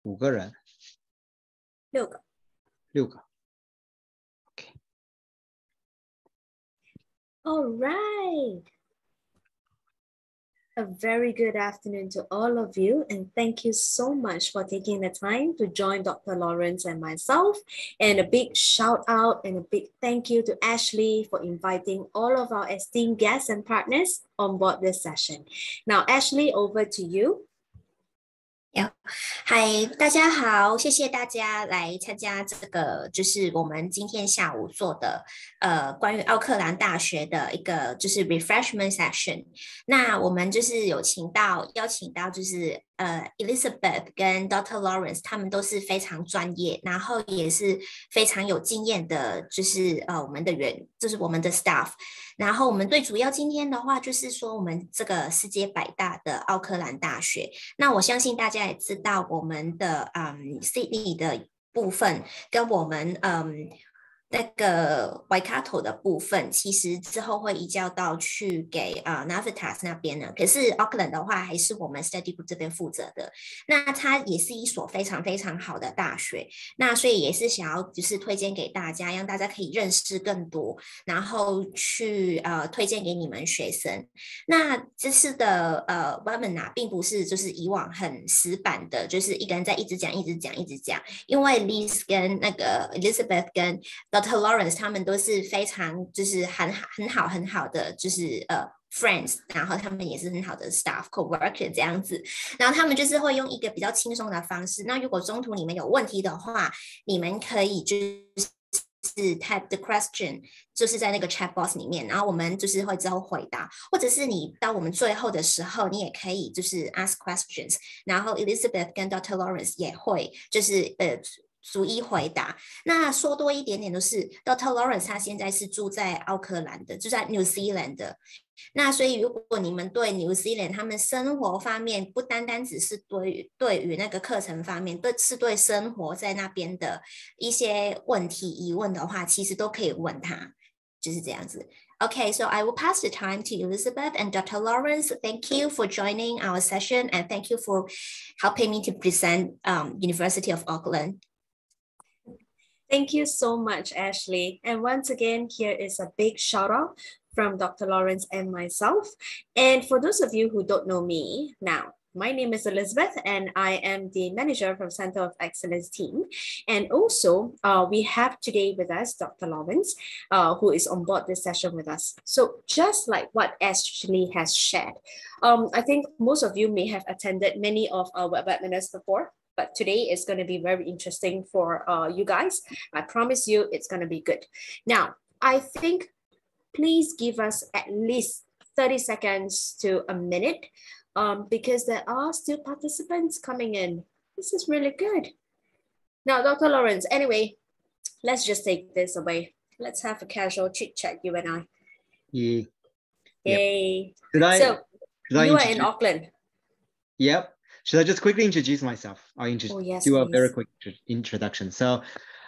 5个人6个6个 OK All right. A very good afternoon to all of you, and thank you so much for taking the time to join Dr. Lawrence and myself. And a big shout out and a big thank you to Ashley for inviting all of our esteemed guests and partners on board this session. Now, Ashley, over to you. 嗨，大家好，谢谢大家来参加这个，就是我们今天下午做的关于奥克兰大学的一个就是 refreshment session。那我们就是邀请到就是Elizabeth 跟 Dr. Lawrence， 他们都是非常专业，然后也是非常有经验的，就是我们的 staff。然后我们最主要今天的话，就是说我们这个世界100大的奥克兰大学。那我相信大家也知道，我们的Sydney 的部分跟我们那个 Waikato 的部分，其实之后会移交到去给Navitas 那边呢。可是 Auckland 的话，还是我们 Study Group 这边负责的。那它也是一所非常非常好的大学，那所以也是想要就是推荐给大家，让大家可以认识更多，然后去推荐给你们学生。那这次的webinar 并不是就是以往很死板的，就是一个人在一直讲，因为 Liz 跟那个 Elizabeth 跟Dr. Lawrence 他们都是非常就是很好的就是friends， 然后他们也是很好的 staff co-worker 这样子，然后他们就是会用一个比较轻松的方式。那如果中途你们有问题的话，你们可以就是type the question， 就是在那个 chat box 里面，然后我们就是会之后回答，或者是你到我们最后的时候，你也可以就是 ask questions， 然后 Elizabeth 跟 Dr. Lawrence 也会就是逐一回答。那说多一点点，都是 Dr. Lawrence 他现在是住在奥克兰的，住在 New Zealand 的。那所以如果你们对 New Zealand 他们生活方面不单单只是对于那个课程方面，是对生活在那边的一些问题疑问的话，其实都可以问他，就是这样子。Okay, so I will pass the time to Elizabeth and Dr. Lawrence. Thank you for joining our session, and thank you for helping me to present University of Auckland. Thank you so much, Ashley. And once again, here is a big shout out from Dr. Lawrence and myself. And for those of you who don't know me, now, my name is Elizabeth, and I am the manager from Center of Excellence team. And also, we have today with us Dr. Lawrence, who is on board this session with us. So just like what Ashley has shared, I think most of you may have attended many of our webinars before. But today is going to be very interesting for you guys. I promise you it's going to be good. Now, I think please give us at least 30 seconds to a minute because there are still participants coming in. This is really good. Now, Dr. Lawrence, anyway, let's just take this away. Let's have a casual chit chat, you and I. Yeah. Yay. Yep. You are in Auckland. Yep. Should I just quickly introduce myself? I'll do a very quick introduction. So,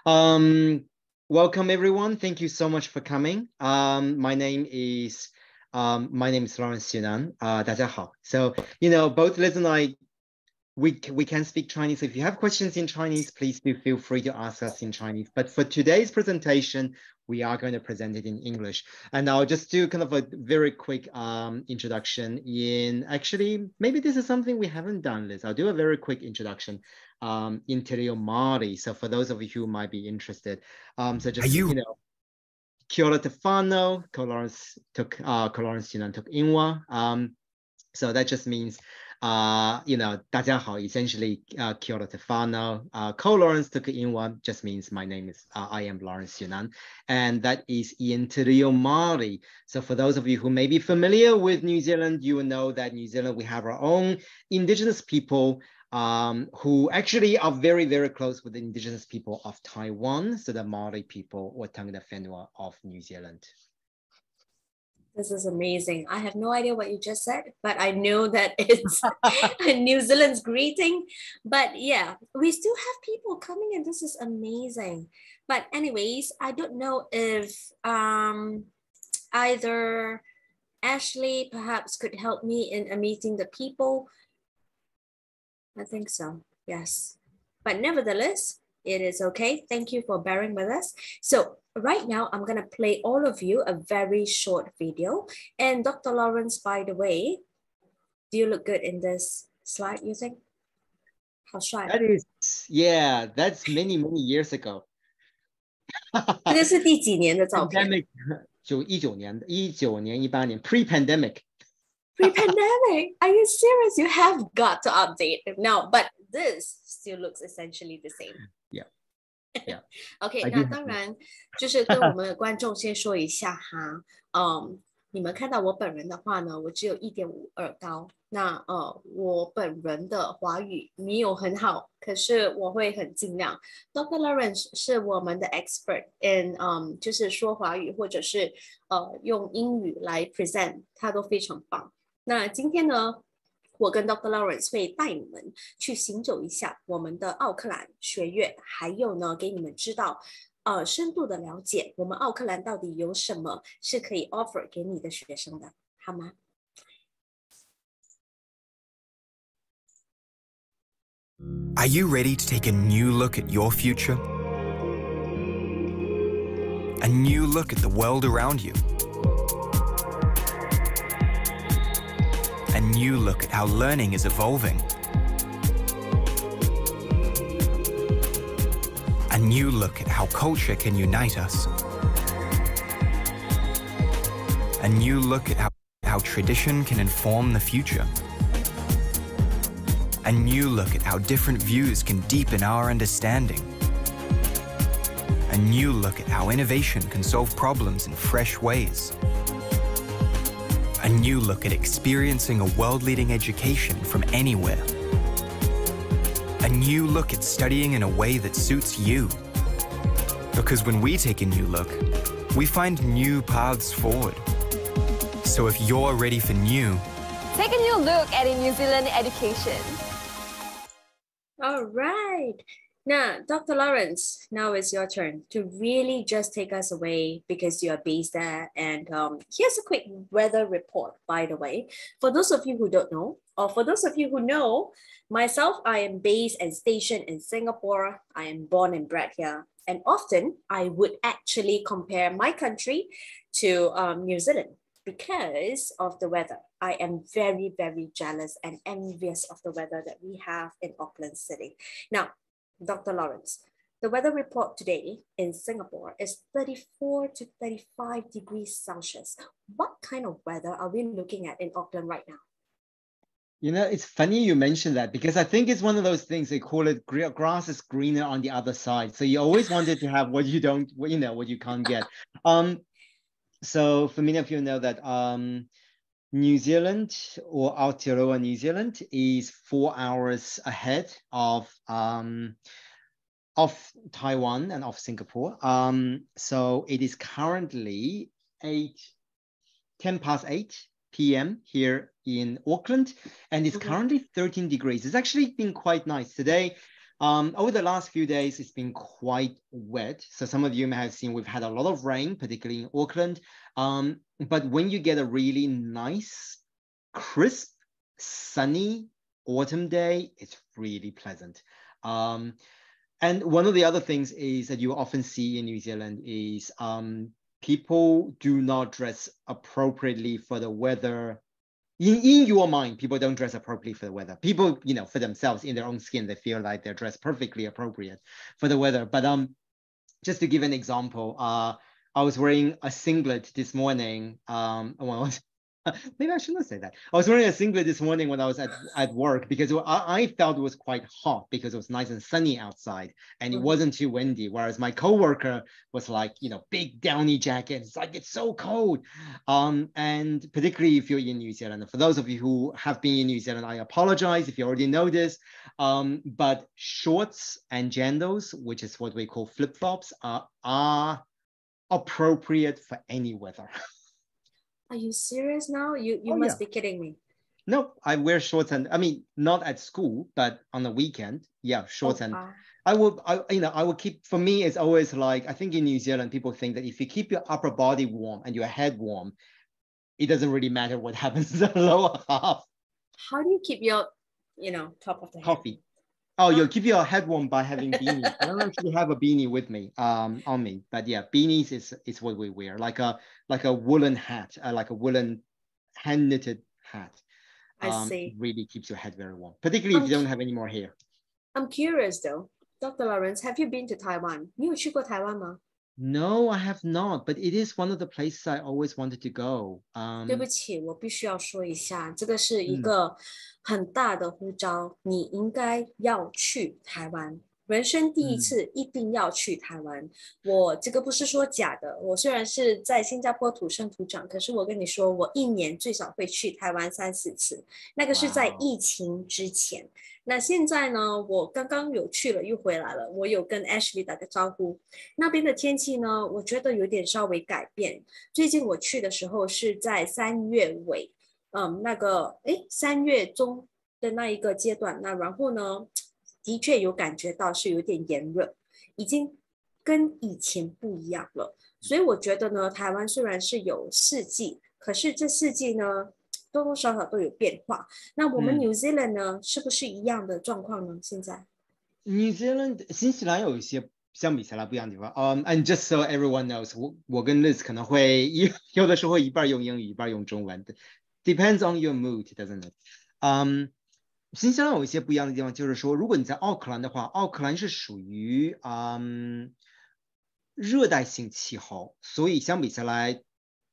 welcome everyone. Thank you so much for coming. My name is Lawrence Yunan. 大家好. So, both Liz and I, we can speak Chinese. If you have questions in Chinese, please do feel free to ask us in Chinese. But for today's presentation, we are going to present it in English. And I'll just do kind of a very quick introduction actually, maybe this is something we haven't done, Liz. I'll do a very quick introduction in Te Reo Māori. So for those of you who might be interested, so just, kia ora te whānau, ko Lawrence Yunan took inwa. So that just means, 大家好, essentially, kia ora te whānau. Ko Lawrence took inwa just means I am Lawrence Yunan. And that is in Te Reo Māori. So for those of you who may be familiar with New Zealand, you will know that New Zealand, we have our own indigenous people who actually are very, very close with the indigenous people of Taiwan. So the Māori people or Tangata Whenua of New Zealand. This is amazing. I have no idea what you just said, but I know that it's New Zealand's greeting. But yeah, we still have people coming in. This is amazing. But anyways, I don't know if either Ashley perhaps could help me in meeting the people. I think so. Yes. but nevertheless, it is okay. Thank you for bearing with us. So right now, I'm going to play all of you a very short video. And Dr. Lawrence, by the way, do you look good in this slide, you think? How shy? That is, yeah, that's many, many years ago. 这个是第几年的照片？ Pandemic 19年的，19年18年 pre-pandemic. Pre-pandemic? Are you serious? You have got to update it now, but this still looks essentially the same. Yeah. Yeah. OK， 那当然就是跟我们的观众先说一下哈，你们看到我本人的话呢，我只有1.52高。那我本人的华语没有很好，可是我会很尽量。Dr. Lawrence 是我们的 expert in 就是说华语或者是用英语来 present， 他都非常棒。那今天呢，我跟 Dr. Lawrence 会带你们去行走一下我们的奥克兰学院，还有呢，给你们知道深度的了解我们奥克兰到底有什么是可以 offer 给你的学生的，好吗？Are you ready to take a new look at your future? A new look at the world around you? A new look at how learning is evolving? A new look at how culture can unite us? A new look at how tradition can inform the future? A new look at how different views can deepen our understanding. A new look at how innovation can solve problems in fresh ways. A new look at experiencing a world-leading education from anywhere. A new look at studying in a way that suits you. Because when we take a new look, we find new paths forward. So if you're ready for new, take a new look at a New Zealand education. All right. Now, Dr. Lawrence, now it's your turn to really just take us away because you are based there. And here's a quick weather report, by the way. For those of you who don't know, or for those of you who know, myself, I am based and stationed in Singapore. I am born and bred here. And often I would actually compare my country to New Zealand because of the weather. I am very, very jealous and envious of the weather that we have in Auckland City. Now, Dr. Lawrence, the weather report today in Singapore is 34 to 35 degrees Celsius. What kind of weather are we looking at in Auckland right now? You know, it's funny you mentioned that because I think it's one of those things they call it grass is greener on the other side. So you always wanted to have what you don't, you know, what you can't get. So for many of you know that New Zealand or Aotearoa New Zealand is 4 hours ahead of Taiwan and of Singapore. So it is currently 10 past 8 p.m. here in Auckland, and it's currently 13 degrees. It's actually been quite nice today. Over the last few days, it's been quite wet. So some of you may have seen we've had a lot of rain, particularly in Auckland. But when you get a really nice, crisp, sunny autumn day, it's really pleasant. And one of the other things is that you often see in New Zealand is people do not dress appropriately for the weather. In your mind, people don't dress appropriately for the weather. People, you know, for themselves, in their own skin, they feel like they're dressed perfectly appropriate for the weather. But just to give an example, I was wearing a singlet this morning. Maybe I shouldn't say that. I was wearing a singlet this morning when I was at work because I felt it was quite hot because it was nice and sunny outside and it wasn't too windy. Whereas my coworker was like, you know, big downy jacket. It's like, it's so cold. And particularly if you're in New Zealand. For those of you who have been in New Zealand, I apologize if you already know this. But shorts and jandals, which is what we call flip-flops, are appropriate for any weather. Are you serious now? You must be kidding me. No, I wear shorts and I mean, not at school, but on the weekend. Yeah, shorts and I will keep, for me, it's always like, I think in New Zealand, people think that if you keep your upper body warm and your head warm, it doesn't really matter what happens to the lower half. How do you keep your, top of the head? Coffee. Oh, you'll keep your head warm by having beanies. I don't actually have a beanie with me, on me, but yeah, beanies is what we wear, like a woolen hat, like a woolen hand knitted hat. I see. Really keeps your head very warm, particularly if you don't have any more hair. I'm curious though, Dr. Lawrence, have you been to Taiwan? 你有去过台湾吗？ No, I have not, but it is one of the places I always wanted to go. 对不起，我必须要说一下，这个是一个很大的呼召，你应该要去台湾。人生第一次一定要去台湾，我这个不是说假的。我虽然是在新加坡土生土长，可是我跟你说，我一年最少会去台湾3-4次，那个是在疫情之前。那现在呢，我刚刚有去了又回来了，我有跟 Ashley 打个招呼。那边的天气呢，我觉得有点稍微改变。最近我去的时候是在3月尾，3月中的那一个阶段，那然后呢，的确有感觉到是有点炎热，已经跟以前不一样了。所以我觉得呢，台湾虽然是有4季，可是这4季呢，多多少少都有变化。那我们 New Zealand 呢，是不是一样的状况呢？现在 New Zealand 新西兰有一些相比起来不一样的地方。And just so everyone knows， 我跟 Liz 可能会有的时候一半用英语，一半用中文。Depends on your mood, doesn't it？新西兰有一些不一样的地方，就是说，如果你在奥克兰的话，奥克兰是属于热带性气候，所以相比下来，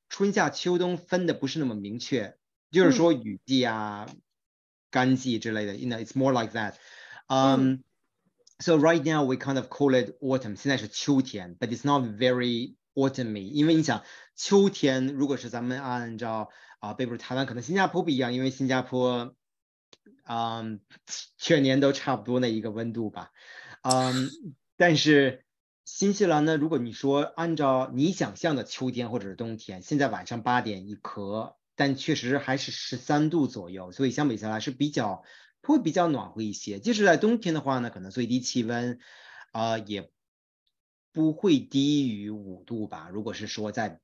春夏秋冬分的不是那么明确，就是说雨季啊、干季之类的。It's more like that. So right now we kind of call it autumn. 现在是秋天 ，but it's not very autumny， 因为你想，秋天如果是咱们按照比如台湾，可能新加坡不一样，因为新加坡。全年都差不多的一个温度吧，但是新西兰呢，如果你说按照你想象的秋天或者是冬天，现在晚上8点一刻，但确实还是13度左右，所以相比下来是会比较暖和一些。即使在冬天的话呢，可能最低气温也不会低于5度吧。如果是说在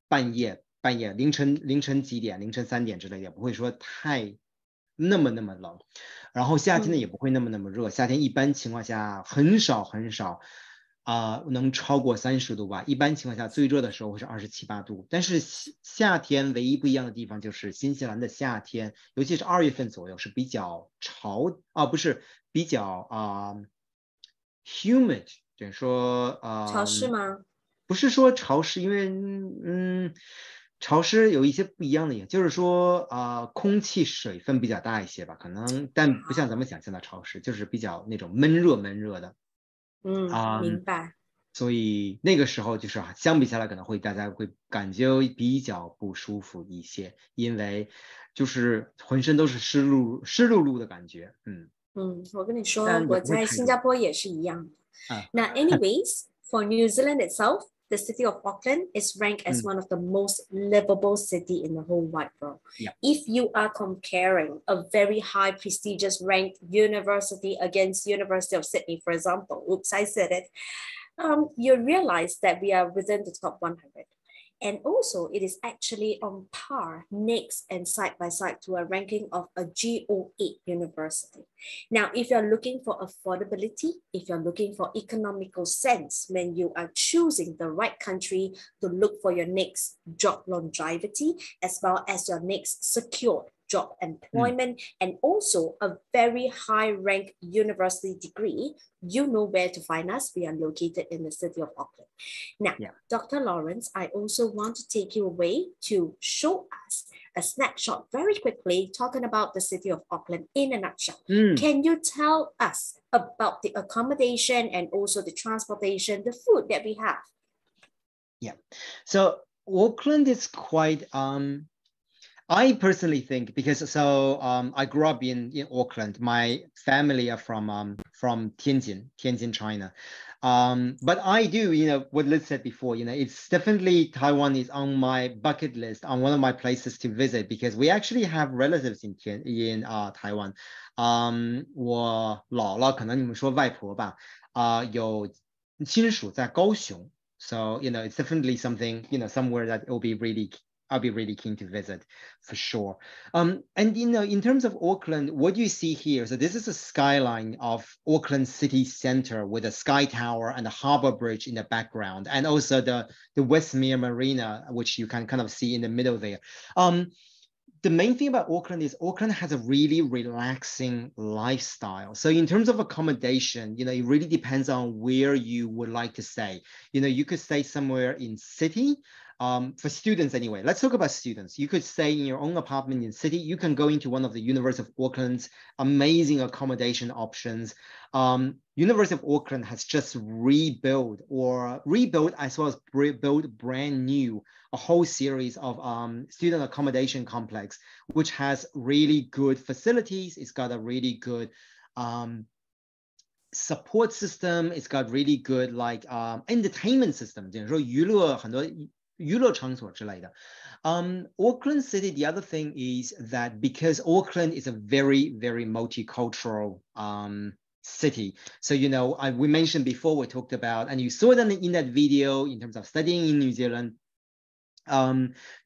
半夜凌晨几点，凌晨3点之类的，也不会说太那么冷，然后夏天呢也不会那么热，夏天一般情况下很少能超过30度吧，一般情况下最热的时候会是27、8度，但是夏天唯一不一样的地方就是新西兰的夏天，尤其是2月份左右是比较比较humid， 就是说潮湿吗？不是说潮湿，因为潮湿有一些不一样的，也就是说空气水分比较大一些吧，可能，但不像咱们想象的潮湿，就是比较那种闷热的。明白。所以那个时候就是相比下来，可能大家会感觉比较不舒服一些，因为就是浑身都是湿漉漉的感觉。我跟你说，我在新加坡也是一样的。那 anyways, for New Zealand itself.The city of Auckland is ranked as one of the most livable city in the whole wide world. Yeah. If you are comparing a very high prestigious ranked university against University of Sydney, for example, oops, I said it, you realize that we are within the top 100. And also, it is actually on par, next and side by side to a ranking of a GO8 university. Now, if you're looking for affordability, if you're looking for economical sense, when you are choosing the right country to look for your next job longevity, as well as your next secure job employment, and also a very high ranked university degree, you know where to find us. We are located in the city of Auckland. Now, Dr. Lawrence, I also want to take you away to show us a snapshot very quickly talking about the city of Auckland in a nutshell. Can you tell us about the accommodation and also the transportation, the food that we have? Yeah, so Auckland is quite I personally think, because I grew up in Auckland. My family are from Tianjin, China. But I do, what Liz said before, it's definitely Taiwan is on my bucket list, on one of my places to visit, because we actually have relatives in Taiwan. 我姥姥，可能你们说外婆吧，有亲属在高雄. So, it's definitely something, somewhere that will be really I'll be really keen to visit for sure. And in terms of Auckland, what you see here, so this is a skyline of Auckland city center with a sky tower and a harbor bridge in the background, and also the Westmere Marina, which you can kind of see in the middle there. The main thing about Auckland is Auckland has a really relaxing lifestyle. So in terms of accommodation, it really depends on where you would like to stay. You could stay somewhere in city. For students anyway, let's talk about students. You could stay in your own apartment in city. You can go into one of the University of Auckland's amazing accommodation options. University of Auckland has just rebuilt as well as built brand new a whole series of student accommodation complex, which has really good facilities. It's got a really good support system. It's got really good entertainment system. 就是说娱乐场所之类的。Auckland City, the other thing is that because Auckland is a very, very multicultural city. So, we mentioned before, we talked about, and you saw them in that video in terms of studying in New Zealand.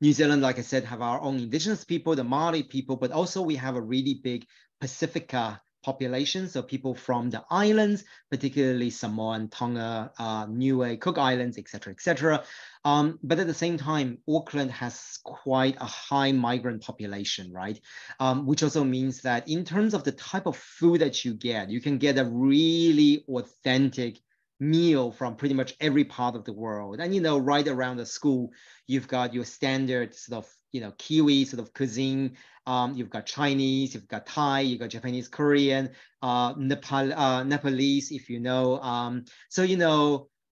New Zealand, like I said, have our own indigenous people, the Maori people, but also we have a really big Pacifica population, so people from the islands, particularly Samoa and Tonga, Niue, Cook Islands, etc., etc. But at the same time, Auckland has quite a high migrant population, right? Which also means that in terms of the type of food that you can get a really authentic meal from pretty much every part of the world. And, right around the school, you've got your standard sort of, Kiwi sort of cuisine. You've got Chinese, you've got Thai, you've got Japanese, Korean, Nepalese, if you know. So,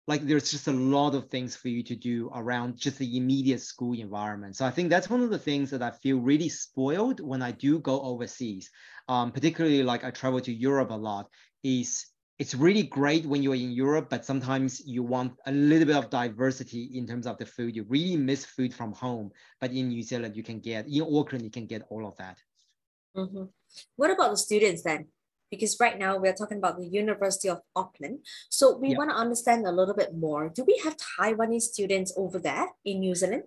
there's just a lot of things for you to do around just the immediate school environment. So I think that's one of the things that I feel really spoiled when I do go overseas, particularly I travel to Europe a lot, is it's really great when you're in Europe, but sometimes you want a little bit of diversity in terms of the food. You really miss food from home, but in New Zealand, in Auckland, you can get all of that. Mm-hmm. What about the students then? Because right now we're talking about the University of Auckland. So we want to understand a little bit more. Do we have Taiwanese students over there in New Zealand?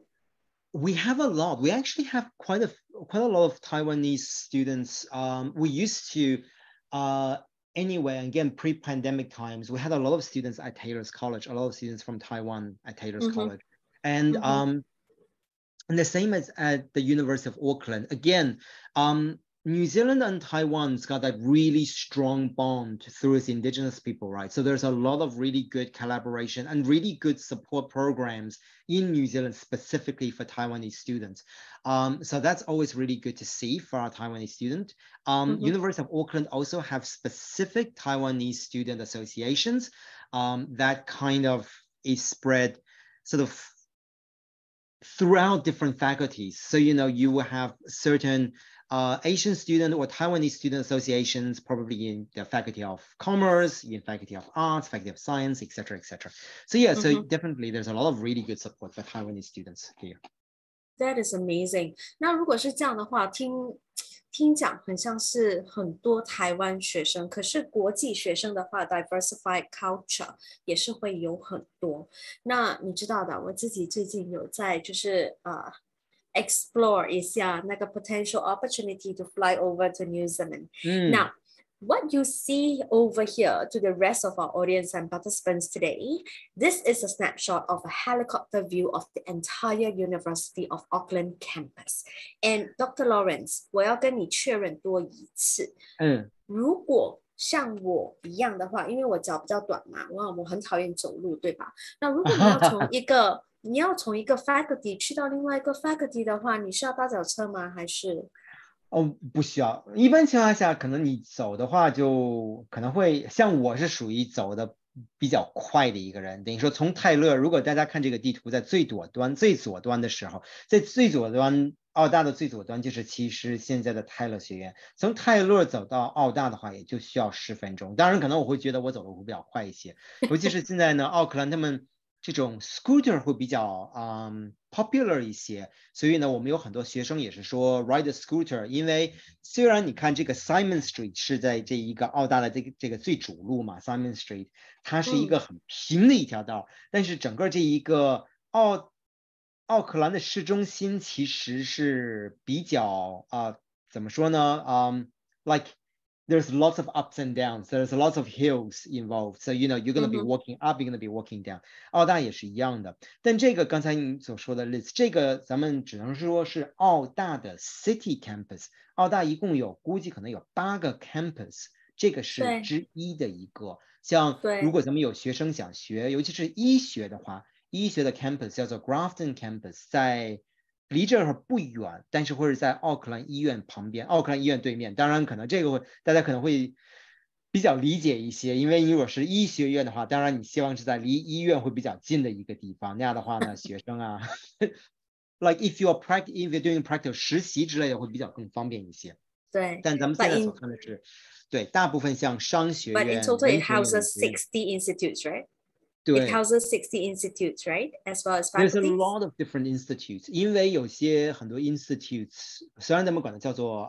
We have a lot. We actually have quite a lot of Taiwanese students. We used to, anyway, again, pre-pandemic times, we had a lot of students at Taylor's College, a lot of students from Taiwan at Taylor's College. And the same as at the University of Auckland. Again, New Zealand and Taiwan's got that really strong bond through its indigenous people, right? So there's a lot of really good collaboration and really good support programs in New Zealand specifically for Taiwanese students. So that's always really good to see for our Taiwanese student. University of Auckland also have specific Taiwanese student associations that kind of is spread sort of throughout different faculties. So, you will have certain Asian student or Taiwanese student associations, probably in the Faculty of Commerce, in Faculty of Arts, Faculty of Science, etc., etc. So yeah, so definitely there's a lot of really good support for Taiwanese students here. That is amazing. 那如果是这样的话，听讲很像是很多台湾学生，可是国际学生的话 ，diversified culture 也是会有很多。那你知道的，我自己最近有在explore 一下那个 potential opportunity to fly over to New Zealand. Now, what you see over here to the rest of our audience and participants today, this is a snapshot of a helicopter view of the entire University of Auckland campus. And Dr. Lawrence, 我要跟你确认多一次。如果像我一样的话，因为我脚比较短嘛，我很讨厌走路，对吧？那如果你要从一个 faculty 去到另外一个 faculty 的话，你是要搭脚车吗？还是？不需要。一般情况下，可能你走的话，就可能会像我是属于走的比较快的一个人。等于说，从泰勒，如果大家看这个地图，在最左端的时候，在最左端，澳大的最左端就是其实现在的泰勒学院。从泰勒走到澳大的话，也就需要10分钟。当然，可能我会觉得我走的会比较快一些，尤其是现在呢，奥克兰他们这种 scooter 会比较popular 一些，所以呢，我们有很多学生也是说 ride a scooter， 因为虽然你看这个 Simon Street 是在这一个澳大的这个最主路嘛 ，Simon Street 它是一个很平的一条道，但是整个这一个奥克兰的市中心其实是比较怎么说呢？Like there's lots of ups and downs. There's lots of hills involved. So you're going to be walking up, you're going to be walking down. 澳大也是一样的。但这个刚才你所说的例子，这个咱们只能说是澳大的 city campus。澳大一共估计可能有8个 campus， 这个是之一的一个。像如果咱们有学生想学，尤其是医学的话，医学的 campus 叫做 Grafton campus， 在离这儿不远，但是会是在奥克兰医院旁边，奥克兰医院对面。当然可能这个大家可能会比较理解一些，因为如果是医学院的话，当然你希望是在离医院会比较近的一个地方，那样的话呢学生like if you're doing practical 实习之类的会比较更方便一些。对，但咱们现在所看的是对大部分像商学院 But in total it houses 60 institutes, right? It houses 60 institutes, right? As well as faculties. There's a lot of different institutes. 因为有些很多 institutes， 虽然咱们管它叫做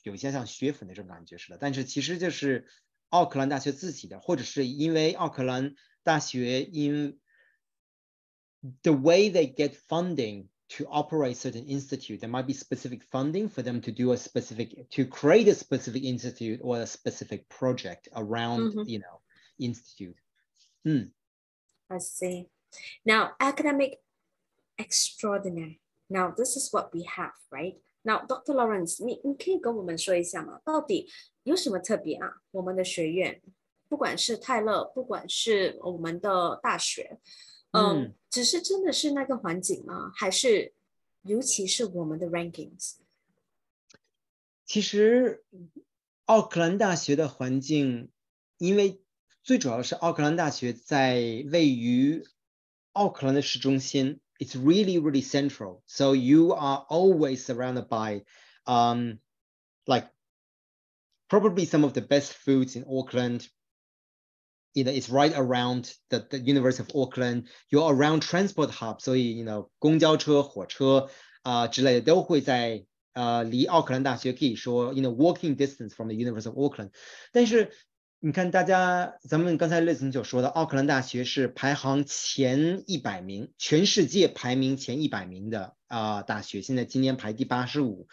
有些像学府那种感觉似的，但是其实就是奥克兰大学自己的，或者是因为奥克兰大学the way they get funding to operate certain institute, there might be specific funding for them to create a specific institute or a specific project around, institute. I see. Now, academic extraordinary. Now, this is what we have, right? Now, Dr. Lawrence, 你可以跟我们说一下吗？到底有什么特别啊？我们的学院，不管是泰勒，不管是我们的大学，只是真的是那个环境吗？还是尤其是我们的 rankings？ 其实奥克兰大学的环境，因为最主要是奥克兰大学在位于奥克兰的市中心 ，it's really, really central. So you are always surrounded by, like probably some of the best foods in Auckland. It's right around the University of Auckland. You're around transport hub, 所以公交车、火车之类的都会在离奥克兰大学可以说walking distance from the University of Auckland. 但是你看咱们刚才类似就说的，奥克兰大学是排行前100名，全世界排名前100名的大学，现在今年排第85。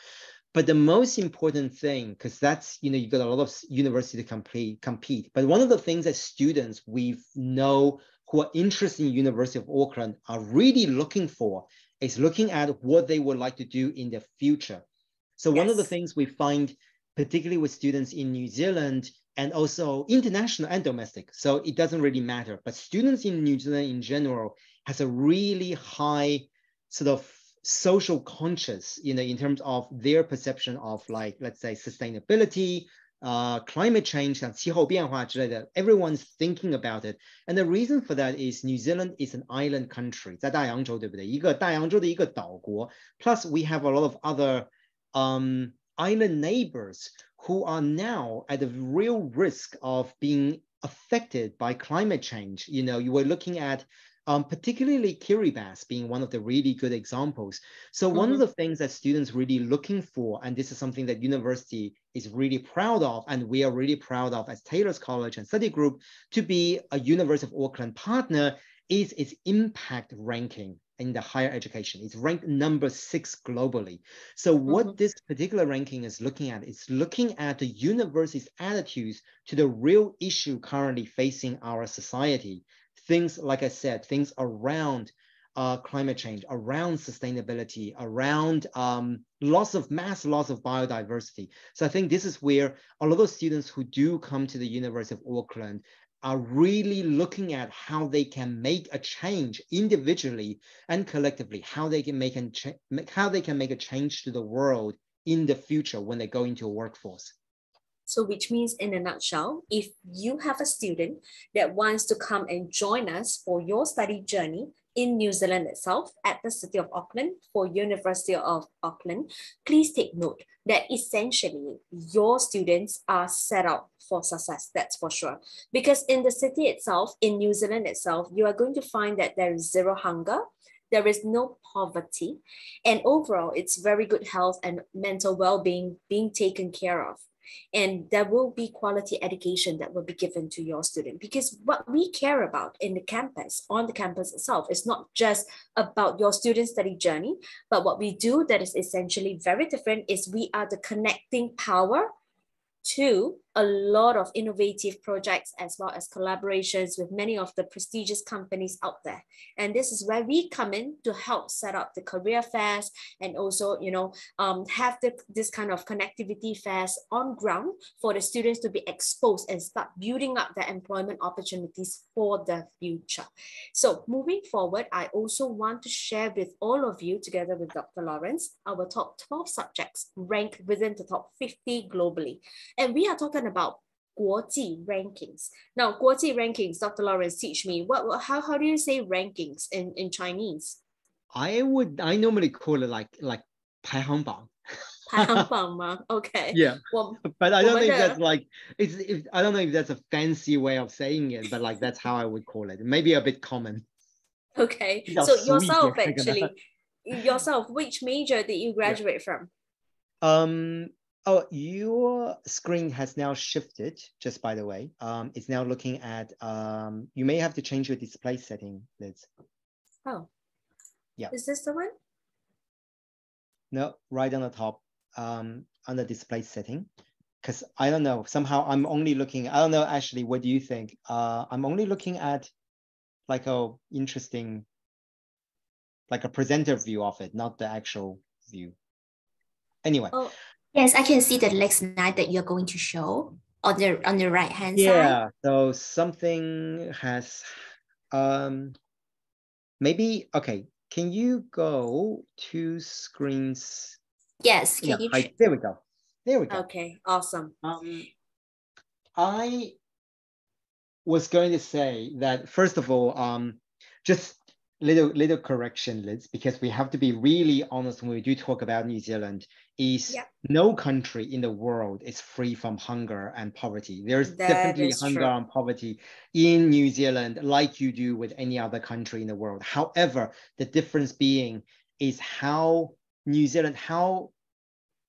But the most important thing, because that's, you got a lot of universities to compete. But one of the things that students we know who are interested in University of Auckland are really looking for is looking at what they would like to do in the future. So one of the things we find, particularly with students in New Zealand and also international and domestic, so it doesn't really matter. But students in New Zealand in general has a really high sort of social conscious, in terms of their perception of, like, let's say sustainability, climate change, 像气候变化之类的 everyone's thinking about it. And the reason for that is New Zealand is an island country. 在大洋洲，对不对？一个大洋洲的一个岛国。Plus we have a lot of other island neighbors who are now at the real risk of being affected by climate change. You were looking at particularly Kiribati being one of the really good examples. So one of the things that students really looking for, and this is something that university is really proud of, and we are really proud of as Taylor's College and Study Group to be a University of Auckland partner, is its impact ranking in the higher education. It's ranked number 6 globally. So what this particular ranking is looking at the university's attitudes to the real issue currently facing our society. Things, like I said, things around climate change, around sustainability, around loss of biodiversity. So I think this is where a lot of students who do come to the University of Auckland are really looking at how they can make a change individually and collectively, how they can make a change to the world in the future when they go into a workforce. So which means, in a nutshell, if you have a student that wants to come and join us for your study journey in New Zealand itself at the City of Auckland for University of Auckland, please take note that essentially your students are set up for success, that's for sure. Because in the city itself, in New Zealand itself, you are going to find that there is zero hunger, there is no poverty, and overall, it's very good health and mental well-being being taken care of. and there will be quality education that will be given to your student, because what we care about in the campus, on the campus itself, is not just about your student study journey, but what we do that is essentially very different is we are the connecting power to a lot of innovative projects as well as collaborations with many of the prestigious companies out there. And this is where we come in to help set up the career fairs and also, have this kind of connectivity fairs on ground for the students to be exposed and start building up their employment opportunities for the future. So moving forward, I also want to share with all of you, together with Dr. Lawrence, our top 12 subjects ranked within the top 50 globally. And we are talking about 国际 rankings. Now, 国际 rankings, Dr. Lawrence, teach me, how do you say rankings in Chinese? I normally call it like 排行榜. 排行榜吗? Okay. Yeah. But I don't think that's I don't know if that's a fancy way of saying it, but like that's how I would call it. Maybe a bit common. Okay. So yourself, actually, which major did you graduate from? Oh, your screen has now shifted, just by the way. It's now looking at, you may have to change your display setting, Liz. Oh. Yeah. Is this the one? No, right on the top, under display setting. Because I don't know, somehow I'm only looking, I don't know, Ashley, what do you think? I'm only looking at like a interesting, like a presenter view of it, not the actual view. Anyway. Oh. Yes, I can see the next slide that you're going to show on the right hand side. Yeah, so something has maybe okay. Can you go to screens? Yes, there we go. There we go. Okay, awesome. I was going to say that first of all, just little correction, Liz, because we have to be really honest when we do talk about New Zealand. No country in the world is free from hunger and poverty. There's definitely hunger and poverty in New Zealand, like you do with any other country in the world. However, the difference being is how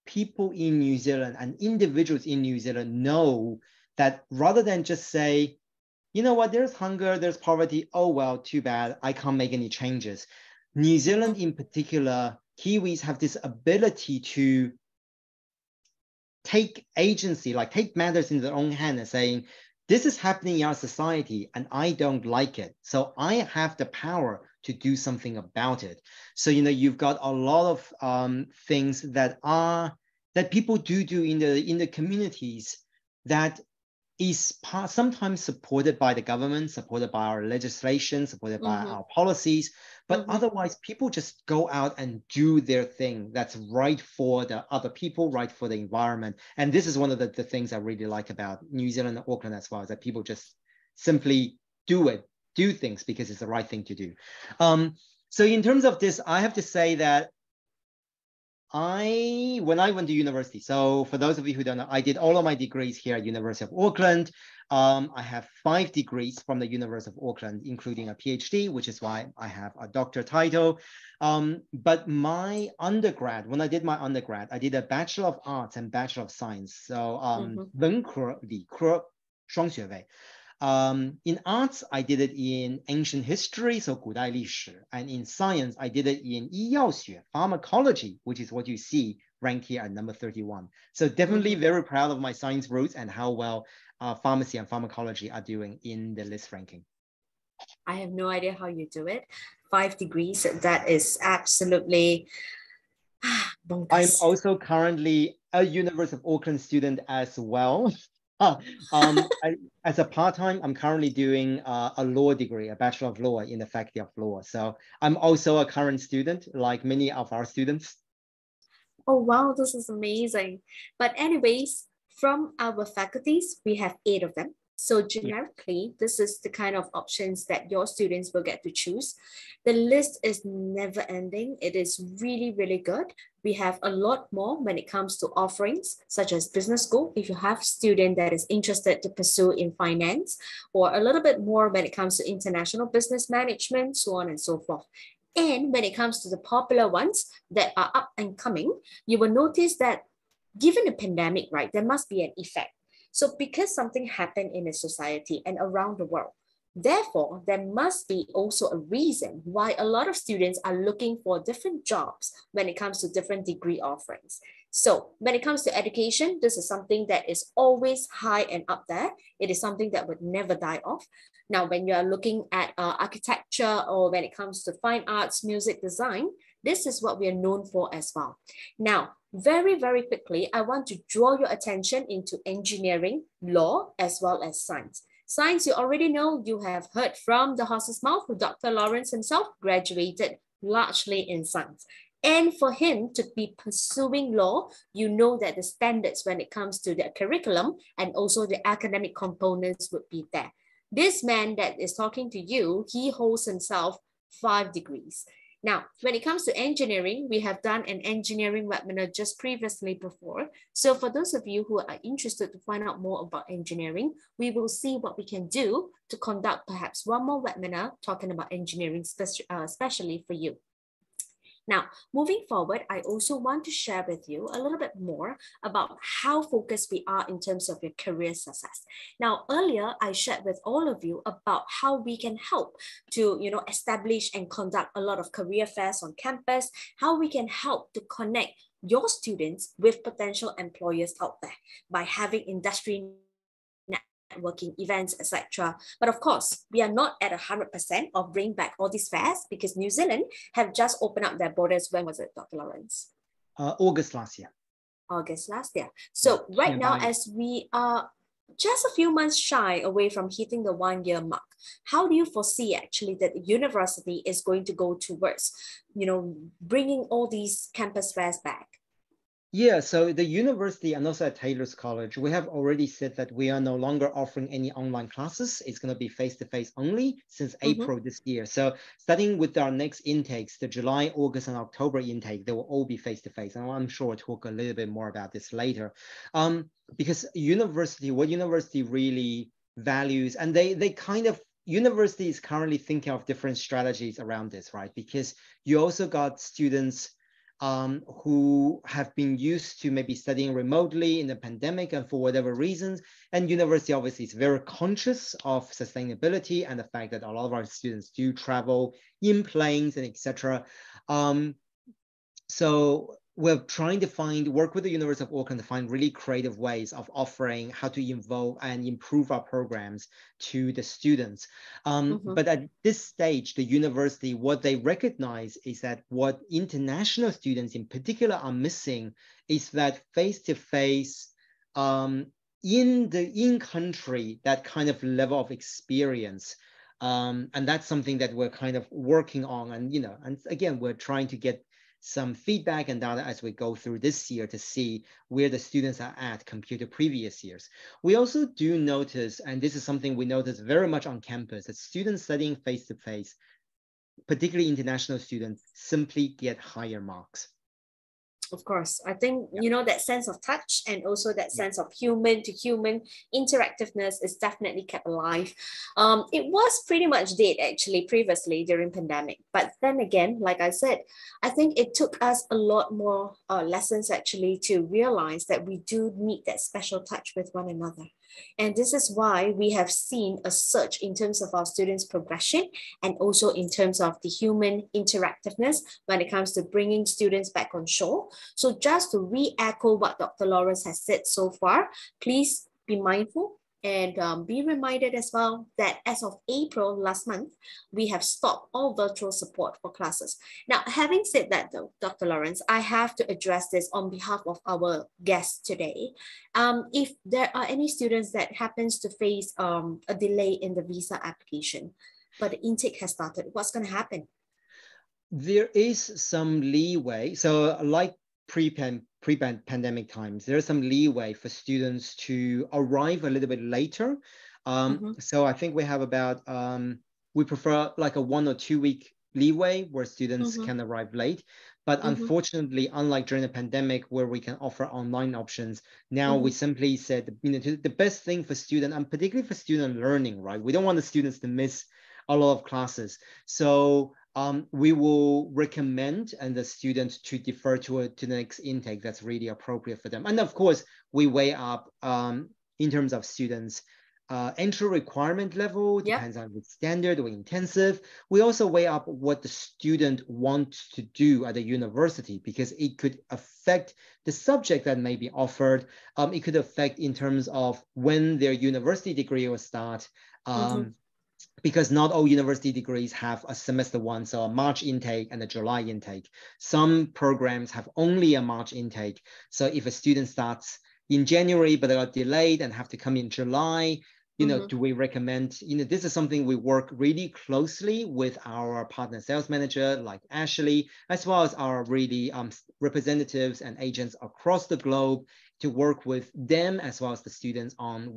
people in New Zealand and individuals in New Zealand know that rather than just say, you know what, there's hunger, there's poverty, oh, well, too bad, I can't make any changes. New Zealand in particular, Kiwis have this ability to take agency, like take matters in their own hand and saying, this is happening in our society and I don't like it. So I have the power to do something about it. So, you've got a lot of things that people do in the communities that is sometimes supported by the government, supported by our legislation, supported by our policies, but otherwise people just go out and do their thing that's right for the other people, right for the environment. And this is one of the things I really like about New Zealand and Auckland as well, is that people just simply do things because it's the right thing to do. So in terms of this, I have to say that when I went to university, so for those of you who don't know, I did all of my degrees here at University of Auckland. I have 5 degrees from the University of Auckland, including a PhD, which is why I have a doctor title. But my undergrad, when I did my undergrad, I did a Bachelor of Arts and Bachelor of Science. So 文科理科双学位. In arts, I did it in ancient history, so 古代历史, and in science, I did it in 医药学, pharmacology, which is what you see ranked here at number 31. So definitely very proud of my science roots and how well pharmacy and pharmacology are doing in the list ranking. I have no idea how you do it. 5 degrees, that is absolutely bonkers. I'm also currently a University of Auckland student as well. As a part-time, I'm currently doing a law degree, a Bachelor of Law in the Faculty of Law. So I'm also a current student, like many of our students. Oh, wow, this is amazing. But anyways, from our faculties, we have 8 of them. So generically, this is the kind of options that your students will get to choose. The list is never ending. It is really, really good. We have a lot more when it comes to offerings, such as business school, if you have a student that is interested to pursue in finance, or a little bit more when it comes to international business management, so on and so forth. And when it comes to the popular ones that are up and coming, you will notice that given a pandemic, right, there must be an effect. So because something happened in a society and around the world, therefore, there must be also a reason why a lot of students are looking for different jobs when it comes to different degree offerings. So when it comes to education, this is something that is always high and up there. It is something that would never die off. Now, when you are looking at architecture, or when it comes to fine arts, music, design, this is what we are known for as well. Now, very, very quickly, I want to draw your attention into engineering, law, as well as science. Science, you already know, you have heard from the horse's mouth, Dr. Lawrence himself graduated largely in science. And for him to be pursuing law, you know that the standards when it comes to the curriculum and also the academic components would be there. This man that is talking to you, he holds himself 5 degrees. Now, when it comes to engineering, we have done an engineering webinar just previously before. So for those of you who are interested to find out more about engineering, we will see what we can do to conduct perhaps one more webinar talking about engineering, especially for you. Now, moving forward, I also want to share with you a little bit more about how focused we are in terms of your career success. Now, earlier, I shared with all of you about how we can help to, establish and conduct a lot of career fairs on campus, how we can help to connect your students with potential employers out there by having industry networking events, etc. But of course, we are not at 100% of bringing back all these fairs because New Zealand have just opened up their borders. When was it, Dr. Lawrence? August last year. August last year. So right now, as we are just a few months shy away from hitting the 1-year mark, how do you foresee actually that the university is going to go towards, bringing all these campus fairs back? Yeah, so the university and also at Taylor's College, we have already said that we are no longer offering any online classes. It's going to be face-to-face only since April this year. So starting with our next intakes, the July, August, and October intake, they will all be face-to-face. And I'm sure we'll talk a little bit more about this later. Because what university really values, and they kind of, university is currently thinking of different strategies around this, right? Because you also got students who have been used to maybe studying remotely in the pandemic and for whatever reasons. And university obviously is very conscious of sustainability and the fact that a lot of our students do travel in planes and etc. So we're trying to work with the University of Auckland to find really creative ways of offering how to involve and improve our programs to the students. But at this stage, the university, what they recognize is that what international students in particular are missing is that face-to-face in country, that kind of level of experience. And that's something that we're kind of working on. And, and again, we're trying to get some feedback and data as we go through this year to see where the students are at compared to previous years. We also do notice, and this is something we notice very much on campus, that students studying face-to-face, particularly international students, simply get higher marks. Of course, I think, that sense of touch and also that sense of human to human interactiveness is definitely kept alive. It was pretty much dead actually previously during pandemic. But then again, like I said, I think it took us a lot more lessons actually to realize that we do need that special touch with one another. And this is why we have seen a surge in terms of our students' progression and also in terms of the human interactiveness when it comes to bringing students back on shore. So just to re-echo what Dr. Lawrence has said so far, please be mindful and be reminded as well that as of April last month, we have stopped all virtual support for classes. Now, having said that though, Dr. Lawrence, I have to address this on behalf of our guests today. If there are any students that happens to face a delay in the visa application, but the intake has started, what's going to happen? There is some leeway. So like pre-pandemic times, there's some leeway for students to arrive a little bit later. So I think we have about, we prefer like a 1 or 2 week leeway where students can arrive late. But unfortunately, unlike during the pandemic where we can offer online options, now we simply said, the best thing for student, and particularly for student learning, right? We don't want the students to miss a lot of classes. So we will recommend and the student to defer to the next intake that's really appropriate for them. And of course, we weigh up in terms of students' entry requirement level, depends on the standard or intensive. We also weigh up what the student wants to do at the university, because it could affect the subject that may be offered. It could affect in terms of when their university degree will start. Because not all university degrees have a semester one, so a March intake and a July intake. Some programs have only a March intake. So if a student starts in January, but they got delayed and have to come in July, you know, do we recommend, you know, this is something we work really closely with our partner sales manager like Ashley, as well as our really representatives and agents across the globe to work with them as well as the students on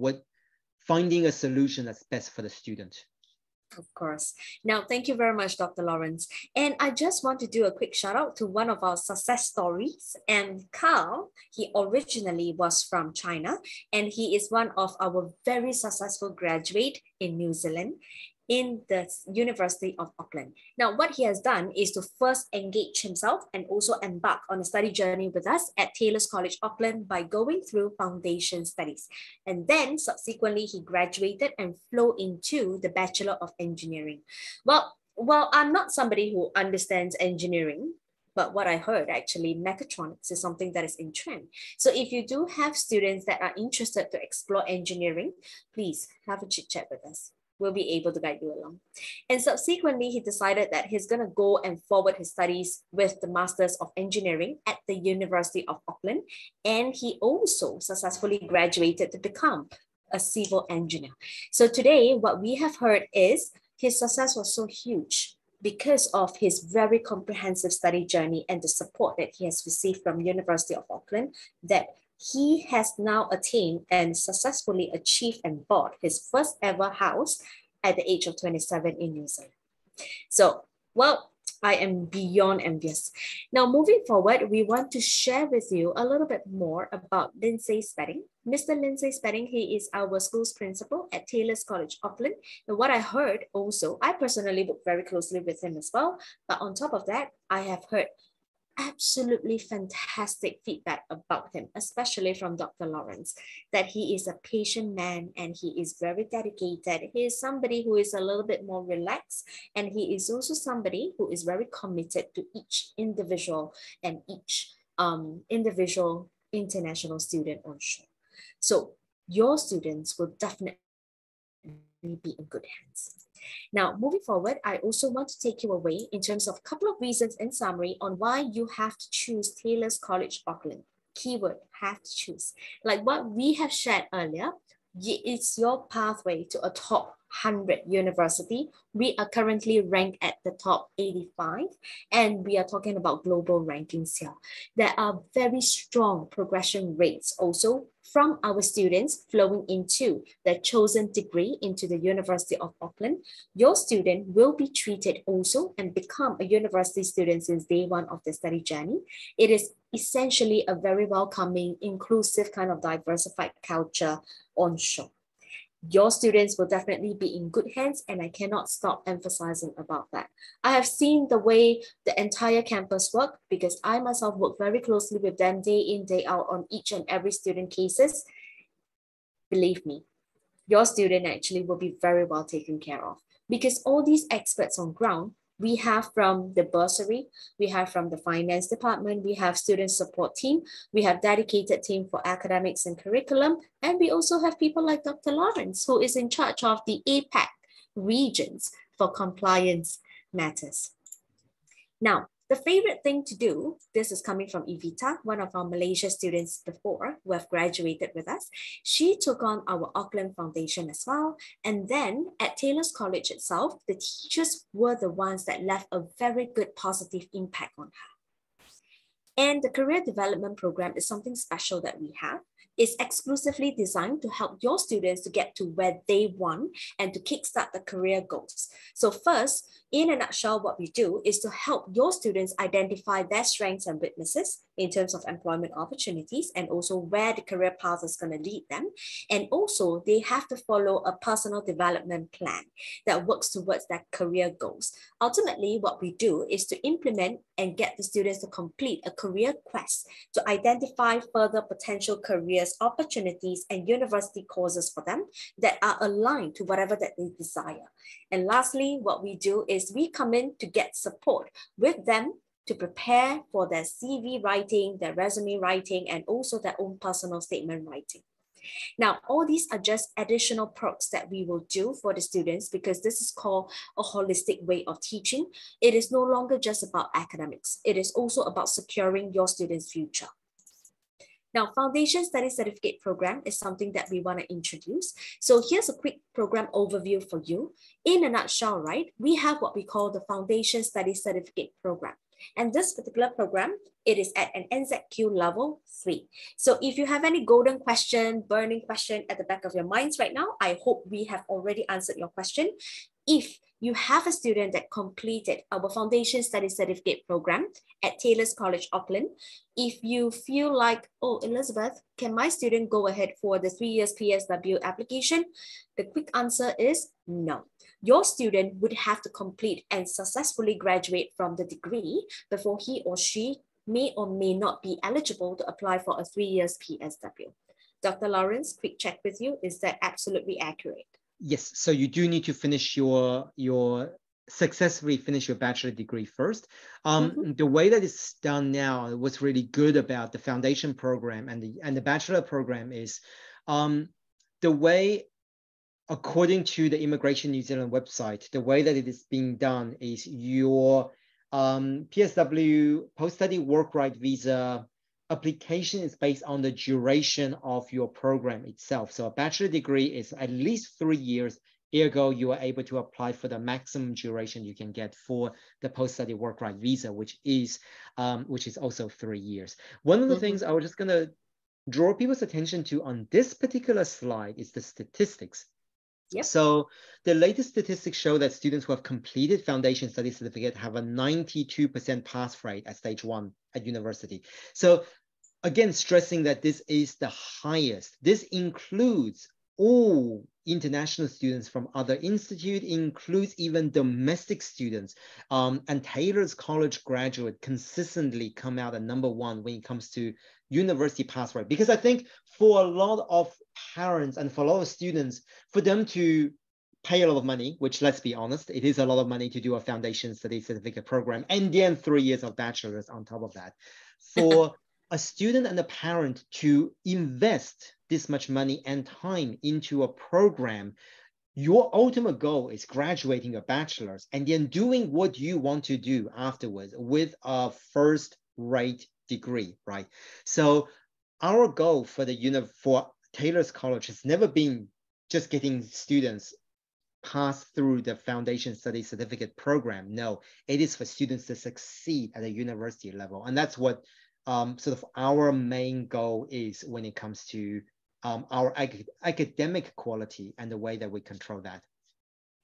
finding a solution that's best for the student. Of course. Now, thank you very much, Dr. Lawrence. And I just want to do a quick shout out to one of our success stories. And Carl, he originally was from China, and he is one of our very successful graduate in New Zealand in the University of Auckland. Now, what he has done is to first engage himself and also embark on a study journey with us at Taylor's College, Auckland by going through foundation studies. And then subsequently, he graduated and flew into the Bachelor of Engineering. Well, I'm not somebody who understands engineering, but what I heard actually, mechatronics is something that is in trend. So if you do have students that are interested to explore engineering, please have a chit chat with us. We'll be able to guide you along. And subsequently, he decided that he's going to go and forward his studies with the Masters of Engineering at the University of Auckland. And he also successfully graduated to become a civil engineer. So today, what we have heard is his success was so huge because of his very comprehensive study journey and the support that he has received from University of Auckland, that he has now attained and successfully achieved and bought his first ever house at the age of 27 in New Zealand. So, well, I am beyond envious. Now, moving forward, we want to share with you a little bit more about Lindsay Spedding. Mr. Lindsay Spedding, he is our school's principal at Taylor's College, Auckland. And what I heard also, I personally work very closely with him as well. But on top of that, I have heard absolutely fantastic feedback about him, especially from Dr. Lawrence, that he is a patient man and he is very dedicated. He is somebody who is a little bit more relaxed, and he is also somebody who is very committed to each individual and each individual international student on shore. So your students will definitely be in good hands. Now, moving forward, I also want to take you away in terms of a couple of reasons in summary on why you have to choose Taylor's College, Auckland. Keyword, have to choose. Like what we have shared earlier, it's your pathway to a top 100 university. We are currently ranked at the top 85, and we are talking about global rankings here. There are very strong progression rates also from our students flowing into their chosen degree into the University of Auckland. Your student will be treated also and become a university student since day one of the study journey. It is essentially a very welcoming, inclusive kind of diversified culture onshore. Your students will definitely be in good hands, and I cannot stop emphasizing about that. I have seen the way the entire campus work because I myself work very closely with them day in, day out on each and every student cases. Believe me, your student actually will be very well taken care of because all these experts on ground, we have from the bursary, we have from the finance department, we have student support team, we have dedicated team for academics and curriculum, and we also have people like Dr. Lawrence, who is in charge of the APAC regions for compliance matters. Now, the favorite thing to do, this is coming from Evita, one of our Malaysia students before who have graduated with us. She took on our Auckland Foundation as well. And then at Taylor's College itself, the teachers were the ones that left a very good positive impact on her. And the career development program is something special that we have. is exclusively designed to help your students to get to where they want and to kickstart the career goals. So first, in a nutshell, what we do is to help your students identify their strengths and weaknesses in terms of employment opportunities and also where the career path is going to lead them. And also they have to follow a personal development plan that works towards their career goals. Ultimately, what we do is to implement and get the students to complete a career quest to identify further potential careers, opportunities, and university courses for them that are aligned to whatever that they desire. And lastly, what we do is we come in to get support with them to prepare for their CV writing, their resume writing, and also their own personal statement writing. Now, all these are just additional perks that we will do for the students because this is called a holistic way of teaching. It is no longer just about academics. It is also about securing your students' future. Now, Foundation Study Certificate Program is something that we want to introduce. So here's a quick program overview for you. In a nutshell, right, we have what we call the Foundation Study Certificate Program. And this particular program, it is at an NZQ level 3. So if you have any golden question, burning question at the back of your minds right now, I hope we have already answered your question. If you have a student that completed our Foundation Study Certificate Program at Taylor's College, Auckland, if you feel like, oh, Elizabeth, can my student go ahead for the 3 years PSW application? The quick answer is no. Your student would have to complete and successfully graduate from the degree before he or she may or may not be eligible to apply for a 3 years PSW. Dr. Lawrence, quick check with you. Is that absolutely accurate? Yes, so you do need to finish successfully finish your bachelor degree first. The way that it's done now, what's really good about the foundation program and the bachelor program is the way, according to the Immigration New Zealand website, the way that it is being done is your PSW, post-study work right visa application is based on the duration of your program itself. So a bachelor degree is at least 3 years, ergo you are able to apply for the maximum duration you can get for the post-study work right visa, which is also 3 years. One of the things I was just gonna draw people's attention to on this particular slide is the statistics. Yep. So the latest statistics show that students who have completed Foundation Study Certificate have a 92% pass rate at stage 1 at university. So again, stressing that this is the highest. This includes all international students from other institutes, includes even domestic students. And Taylor's College graduate consistently come out at #1 when it comes to university pass rate. Because I think for a lot of parents and for a lot of students, for them to pay a lot of money, which let's be honest, it is a lot of money to do a Foundation Study Certificate program, and then 3 years of bachelor's on top of that. For a student and a parent to invest this much money and time into a program, your ultimate goal is graduating your bachelor's and then doing what you want to do afterwards with a first-rate degree, right? So our goal for for Taylor's College has never been just getting students pass through the Foundation Study Certificate program. No, it is for students to succeed at a university level. And that's what sort of our main goal is when it comes to our academic quality and the way that we control that.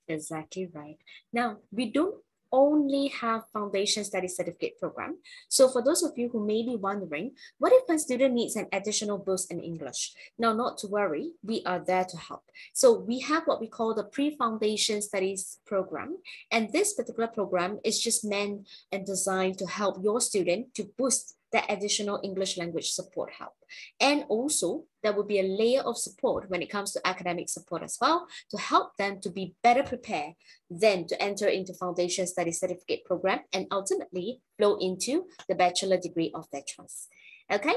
Exactly right. Now, we don't only have Foundation Study Certificate program. So for those of you who may be wondering, what if my student needs an additional boost in English? Now, not to worry, we are there to help. So we have what we call the Pre-Foundation Studies program. And this particular program is just meant and designed to help your student to boost that additional English language support help. And also there will be a layer of support when it comes to academic support as well to help them to be better prepared then to enter into Foundation Study Certificate program and ultimately flow into the bachelor degree of their choice. Okay,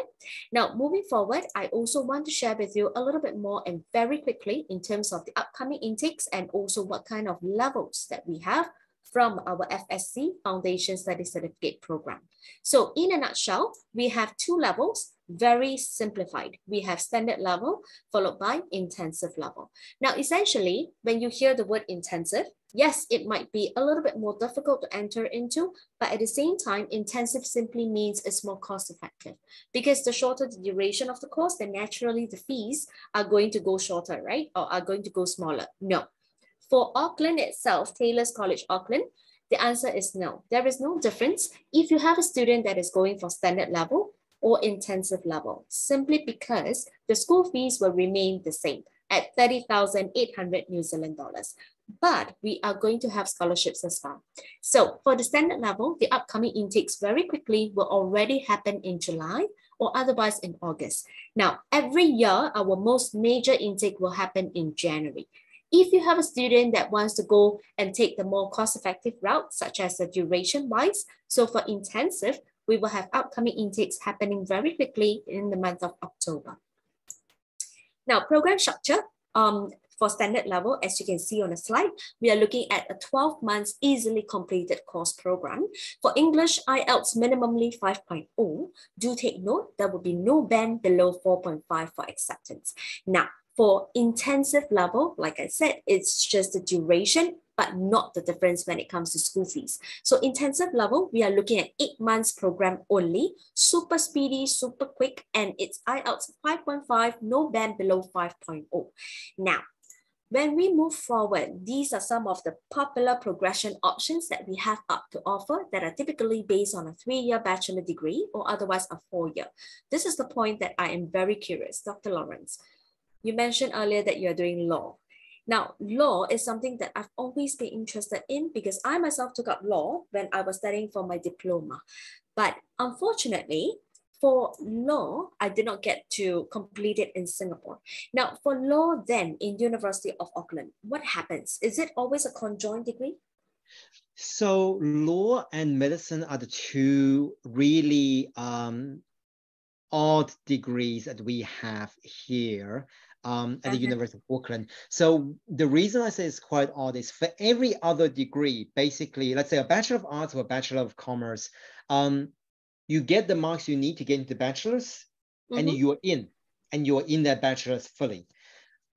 now moving forward, I also want to share with you a little bit more and very quickly in terms of the upcoming intakes and also what kind of levels that we have from our FSC Foundation Study Certificate program. So in a nutshell, we have 2 levels, very simplified. We have standard level followed by intensive level. Now, essentially, when you hear the word intensive, Yes, it might be a little bit more difficult to enter into, but at the same time, intensive simply means it's more cost effective, because the shorter the duration of the course, then naturally the fees are going to go shorter, right? Or are going to go smaller. No. For Auckland itself, Taylor's College Auckland, the answer is no. There is no difference if you have a student that is going for standard level or intensive level, simply because the school fees will remain the same at 30,800 New Zealand dollars. But we are going to have scholarships as well. So for the standard level, the upcoming intakes very quickly will already happen in July or otherwise in August. Now, every year, our most major intake will happen in January. If you have a student that wants to go and take the more cost-effective route, such as the duration-wise, so for intensive, we will have upcoming intakes happening very quickly in the month of October. Now, program structure, for standard level, as you can see on the slide, we are looking at a 12 months easily completed course program. For English, IELTS minimally 5.0. Do take note, there will be no band below 4.5 for acceptance. Now, for intensive level, like I said, it's just the duration, but not the difference when it comes to school fees. So intensive level, we are looking at 8 months program only, super speedy, super quick, and it's IELTS 5.5, no band below 5.0. Now, when we move forward, these are some of the popular progression options that we have up to offer that are typically based on a 3-year bachelor degree or otherwise a 4-year. This is the point that I am very curious, Dr. Lawrence. You mentioned earlier that you're doing law. Now, law is something that I've always been interested in because I myself took up law when I was studying for my diploma. But unfortunately, for law, I did not get to complete it in Singapore. Now, for law then in University of Auckland, what happens? Is it always a conjoined degree? So law and medicine are the two really odd degrees that we have here at the University of Auckland. So the reason I say it's quite odd is for every other degree, basically, let's say a Bachelor of Arts or a Bachelor of Commerce, you get the marks you need to get into the bachelor's and you're in that bachelor's fully.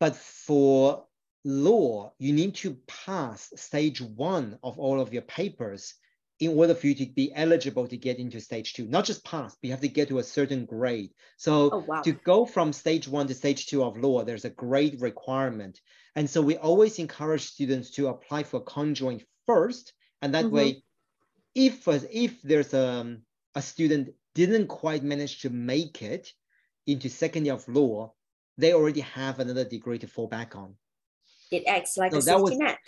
But for law, you need to pass stage 1 of all of your papers in order for you to be eligible to get into stage 2. Not just pass, but you have to get to a certain grade. So to go from stage 1 to stage 2 of law, there's a grade requirement. And so we always encourage students to apply for conjoint first. And that way, if there's a student didn't quite manage to make it into second year of law, they already have another degree to fall back on. It acts like a safety net.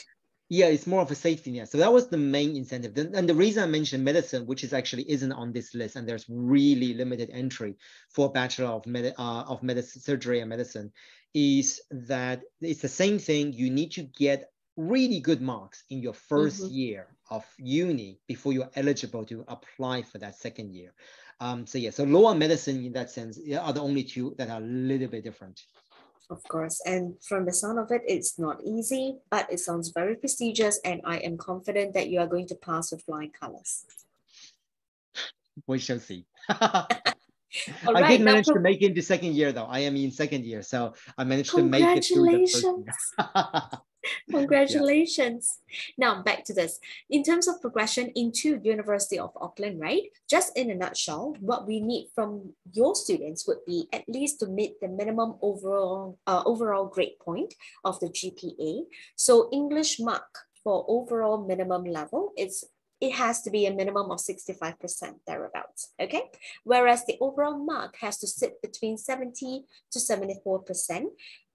Yeah, it's more of a safety net. So that was the main incentive. And the reason I mentioned medicine, which is actually isn't on this list, and there's really limited entry for Bachelor of Medicine, Surgery and Medicine, is that it's the same thing. You need to get really good marks in your first year of uni before you're eligible to apply for that second year. So law and medicine in that sense are the only two that are a little bit different. Of course, and from the sound of it, it's not easy, but it sounds very prestigious, and I am confident that you are going to pass with flying colors. We shall see. All I right, did manage to make it into second year though. I am in second year, so I managed to make it through the first year. Congratulations. Now back to this. In terms of progression into University of Auckland, right? Just in a nutshell, what we need from your students would be at least to meet the minimum overall grade point of the GPA. So English mark for overall minimum level, it has to be a minimum of 65% thereabouts, okay? Whereas the overall mark has to sit between 70 to 74%.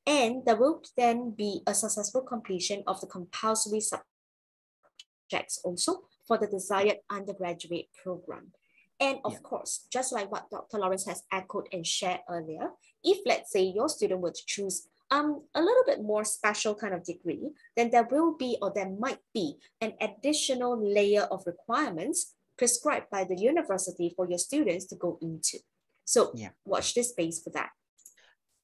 And there will then be a successful completion of the compulsory subjects also for the desired undergraduate program. And of course, just like what Dr. Lawrence has echoed and shared earlier, if let's say your student were to choose a little bit more special kind of degree, then there will be, or there might be, an additional layer of requirements prescribed by the university for your students to go into. So watch this space for that.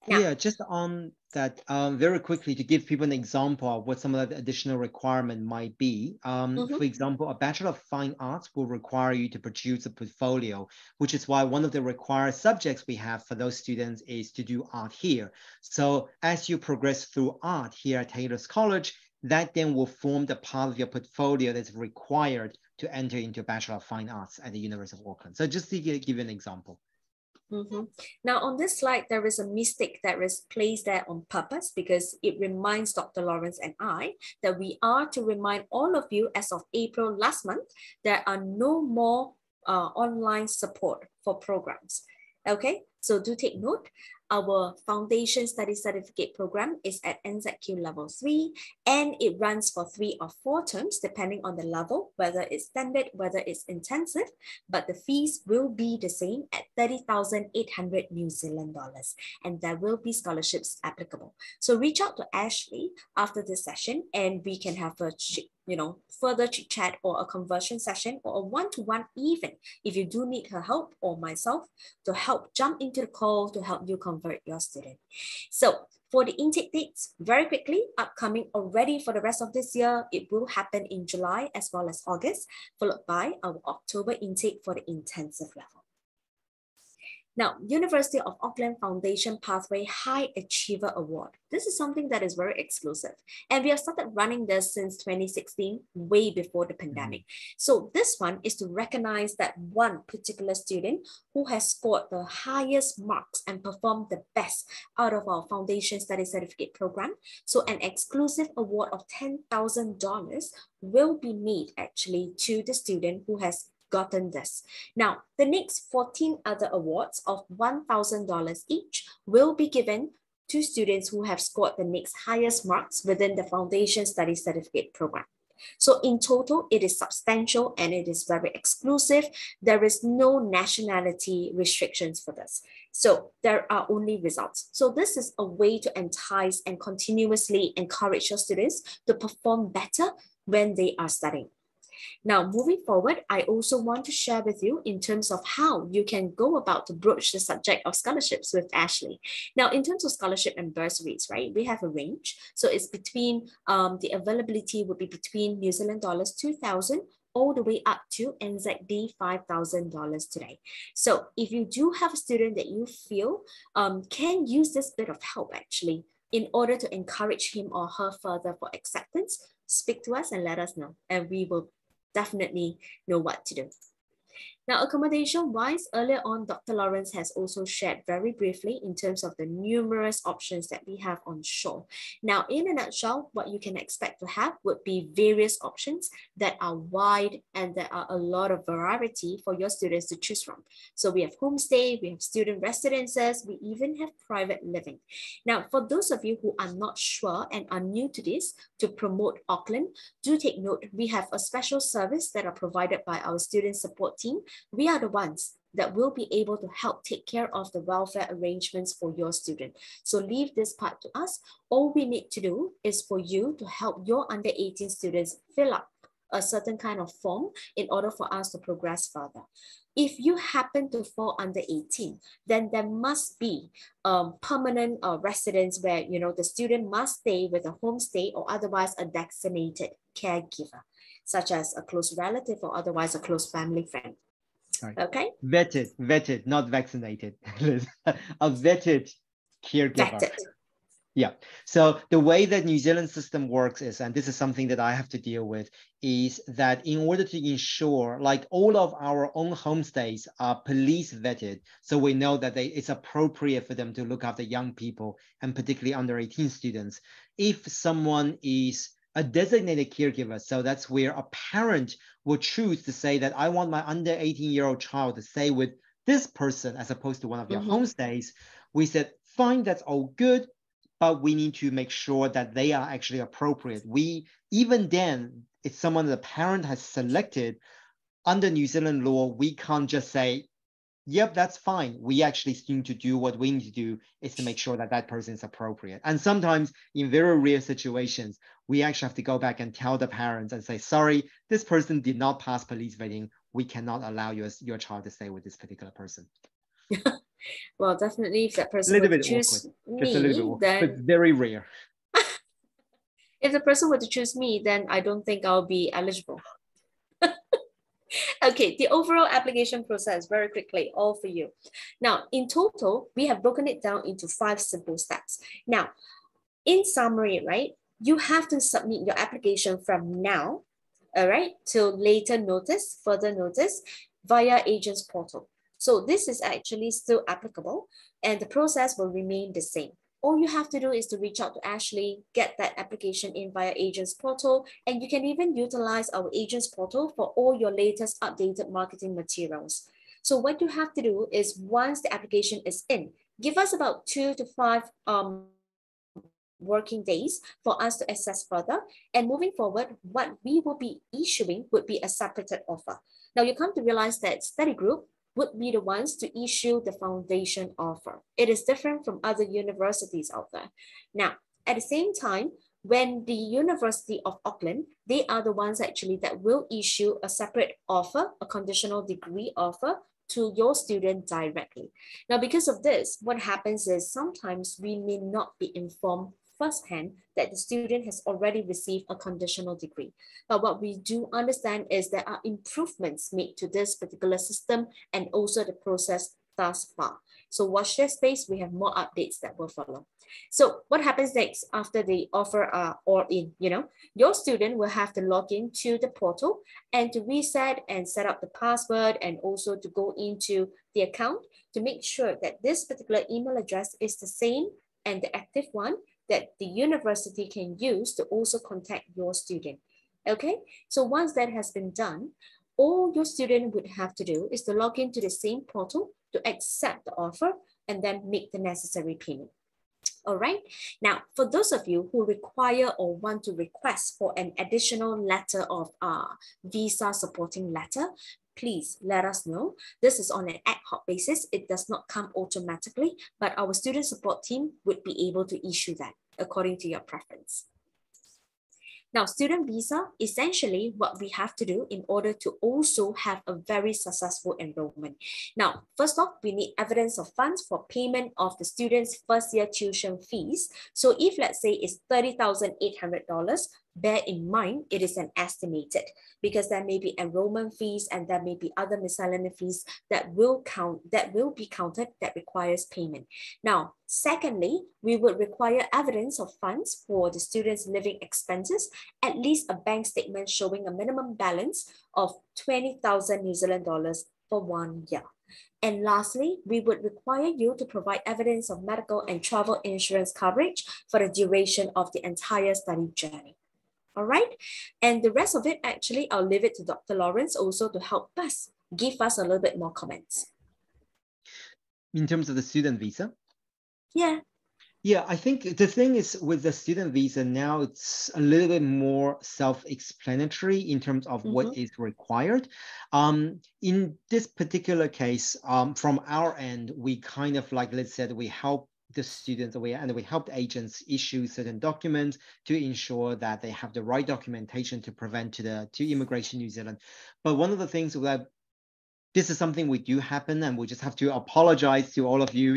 Now, just on that, very quickly to give people an example of what some of the additional requirement might be. For example, a Bachelor of Fine Arts will require you to produce a portfolio, which is why one of the required subjects we have for those students is to do art here. So as you progress through art here at Taylor's College, that then will form the part of your portfolio that's required to enter into Bachelor of Fine Arts at the University of Auckland. So just to give you an example. Now on this slide, there is a mistake that is placed there on purpose because it reminds Dr. Lawrence and I that we are to remind all of you as of April last month, there are no more online support for programs. Okay, so do take note. Our Foundation Study Certificate program is at NZQ level 3 and it runs for 3 or 4 terms depending on the level, whether it's standard, whether it's intensive, but the fees will be the same at 30,800 New Zealand dollars and there will be scholarships applicable. So reach out to Ashley after this session and we can have a further chit chat or a conversion session or a one-to-one even if you do need her help or myself to help jump into the call to help you convert your student. So for the intake dates, very quickly, upcoming already for the rest of this year, it will happen in July as well as August, followed by our October intake for the intensive level. Now, University of Auckland Foundation Pathway High Achiever Award. This is something that is very exclusive. And we have started running this since 2016, way before the pandemic. So this one is to recognize that one particular student who has scored the highest marks and performed the best out of our Foundation Study Certificate program. So an exclusive award of $10,000 will be made actually to the student who has gotten this. Now, the next 14 other awards of $1,000 each will be given to students who have scored the next highest marks within the Foundation Study Certificate program. So in total, it is substantial and it is very exclusive. There is no nationality restrictions for this. So there are only results. So this is a way to entice and continuously encourage your students to perform better when they are studying. Now, moving forward, I also want to share with you in terms of how you can go about to broach the subject of scholarships with Ashley. Now, in terms of scholarship and bursaries, right, we have a range. So it's between, the availability would be between New Zealand dollars 2,000 all the way up to NZD $5,000 today. So if you do have a student that you feel can use this bit of help actually in order to encourage him or her further for acceptance, speak to us and let us know, and we will definitely know what to do. Now, accommodation-wise, earlier on, Dr. Lawrence has also shared very briefly in terms of the numerous options that we have on shore. Now, in a nutshell, what you can expect to have would be various options that are wide and there are a lot of variety for your students to choose from. So we have homestay, we have student residences, we even have private living. Now, for those of you who are not sure and are new to this, to promote Auckland, do take note, we have a special service that are provided by our student support team. We are the ones that will be able to help take care of the welfare arrangements for your student. So leave this part to us. All we need to do is for you to help your under 18 students fill up a certain kind of form in order for us to progress further. If you happen to fall under 18, then there must be permanent residence where, you know, the student must stay with a homestay or otherwise a designated caregiver, such as a close relative or otherwise a close family friend. Right. Okay. Vetted, not vaccinated. A vetted caregiver. Vetted. Yeah. So the way that New Zealand system works is, and this is something that I have to deal with, is that in order to ensure, like all of our own homestays are police vetted, so we know that it's appropriate for them to look after young people and particularly under 18 students. If someone is a designated caregiver, so that's where a parent will choose to say that I want my under 18-year-old child to stay with this person as opposed to one of your homestays. We said, fine, that's all good, but we need to make sure that they are actually appropriate. Even then, it's someone the parent has selected under New Zealand law, we can't just say, yep, that's fine. We actually need to do what we need to do is to make sure that that person is appropriate. And sometimes in very rare situations, we actually have to go back and tell the parents and say, sorry, this person did not pass police vetting. We cannot allow your child to stay with this particular person. Well, definitely if that person were to choose me, then it's very rare. If the person were to choose me, then I don't think I'll be eligible. Okay, the overall application process, very quickly, all for you. Now, in total, we have broken it down into 5 simple steps. Now, in summary, right, you have to submit your application from now, all right, till later notice, further notice, via agents portal. So this is actually still applicable and the process will remain the same. All you have to do is to reach out to Ashley, get that application in via agents portal, and you can even utilize our agents portal for all your latest updated marketing materials. So what you have to do is once the application is in, give us about 2 to 5 working days for us to assess further. And moving forward, what we will be issuing would be a separated offer. Now you come to realize that study group would be the ones to issue the foundation offer. It is different from other universities out there. Now, at the same time, when the University of Auckland, they are the ones actually that will issue a separate offer, a conditional degree offer to your student directly. Now, because of this, what happens is sometimes we may not be informed firsthand that the student has already received a conditional degree. But what we do understand is there are improvements made to this particular system and also the process thus far. So watch this space, we have more updates that will follow. So what happens next after the offer are all in, your student will have to log into the portal and to reset and set up the password and also to go into the account to make sure that this particular email address is the same and the active one that the university can use to also contact your student. Okay, so once that has been done, all your student would have to do is to log into the same portal to accept the offer and then make the necessary payment. All right, now for those of you who require or want to request for an additional letter of visa supporting letter, please let us know. This is on an ad hoc basis. It does not come automatically, but our student support team would be able to issue that according to your preference. Now, student visa, essentially what we have to do in order to also have a very successful enrollment. Now, first off, we need evidence of funds for payment of the student's first year tuition fees. So if let's say it's $30,800, bear in mind, it is an estimated because there may be enrollment fees and there may be other miscellaneous fees that will be counted that requires payment. Now, secondly, we would require evidence of funds for the student's living expenses, at least a bank statement showing a minimum balance of 20,000 New Zealand dollars for 1 year. And lastly, we would require you to provide evidence of medical and travel insurance coverage for the duration of the entire study journey. All right, and the rest of it, actually, I'll leave it to Dr. Lawrence also to help us, give us a little bit more comments. In terms of the student visa? Yeah. Yeah, I think the thing is with the student visa now, it's a little bit more self-explanatory in terms of what is required. In this particular case, from our end, we kind of like, let's say that we help the students and we help the agents issue certain documents to ensure that they have the right documentation to prevent to Immigration New Zealand. But one of the things that this is something we do happen, and we just have to apologize to all of you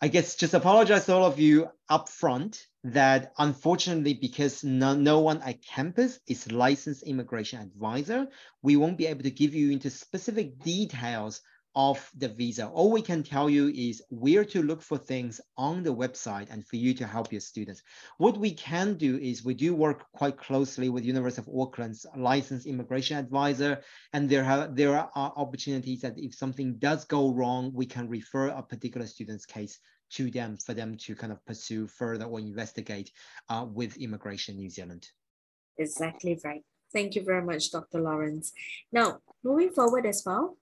I guess just apologize to all of you up front that unfortunately, because no one at campus is licensed immigration advisor, we won't be able to give you into specific details of the visa. All we can tell you is where to look for things on the website and for you to help your students. What we can do is we do work quite closely with University of Auckland's licensed immigration advisor, and there are opportunities that if something does go wrong, we can refer a particular student's case to them for them to kind of pursue further or investigate with Immigration New Zealand. Exactly right. Thank you very much, Dr. Lawrence. Now, moving forward as well,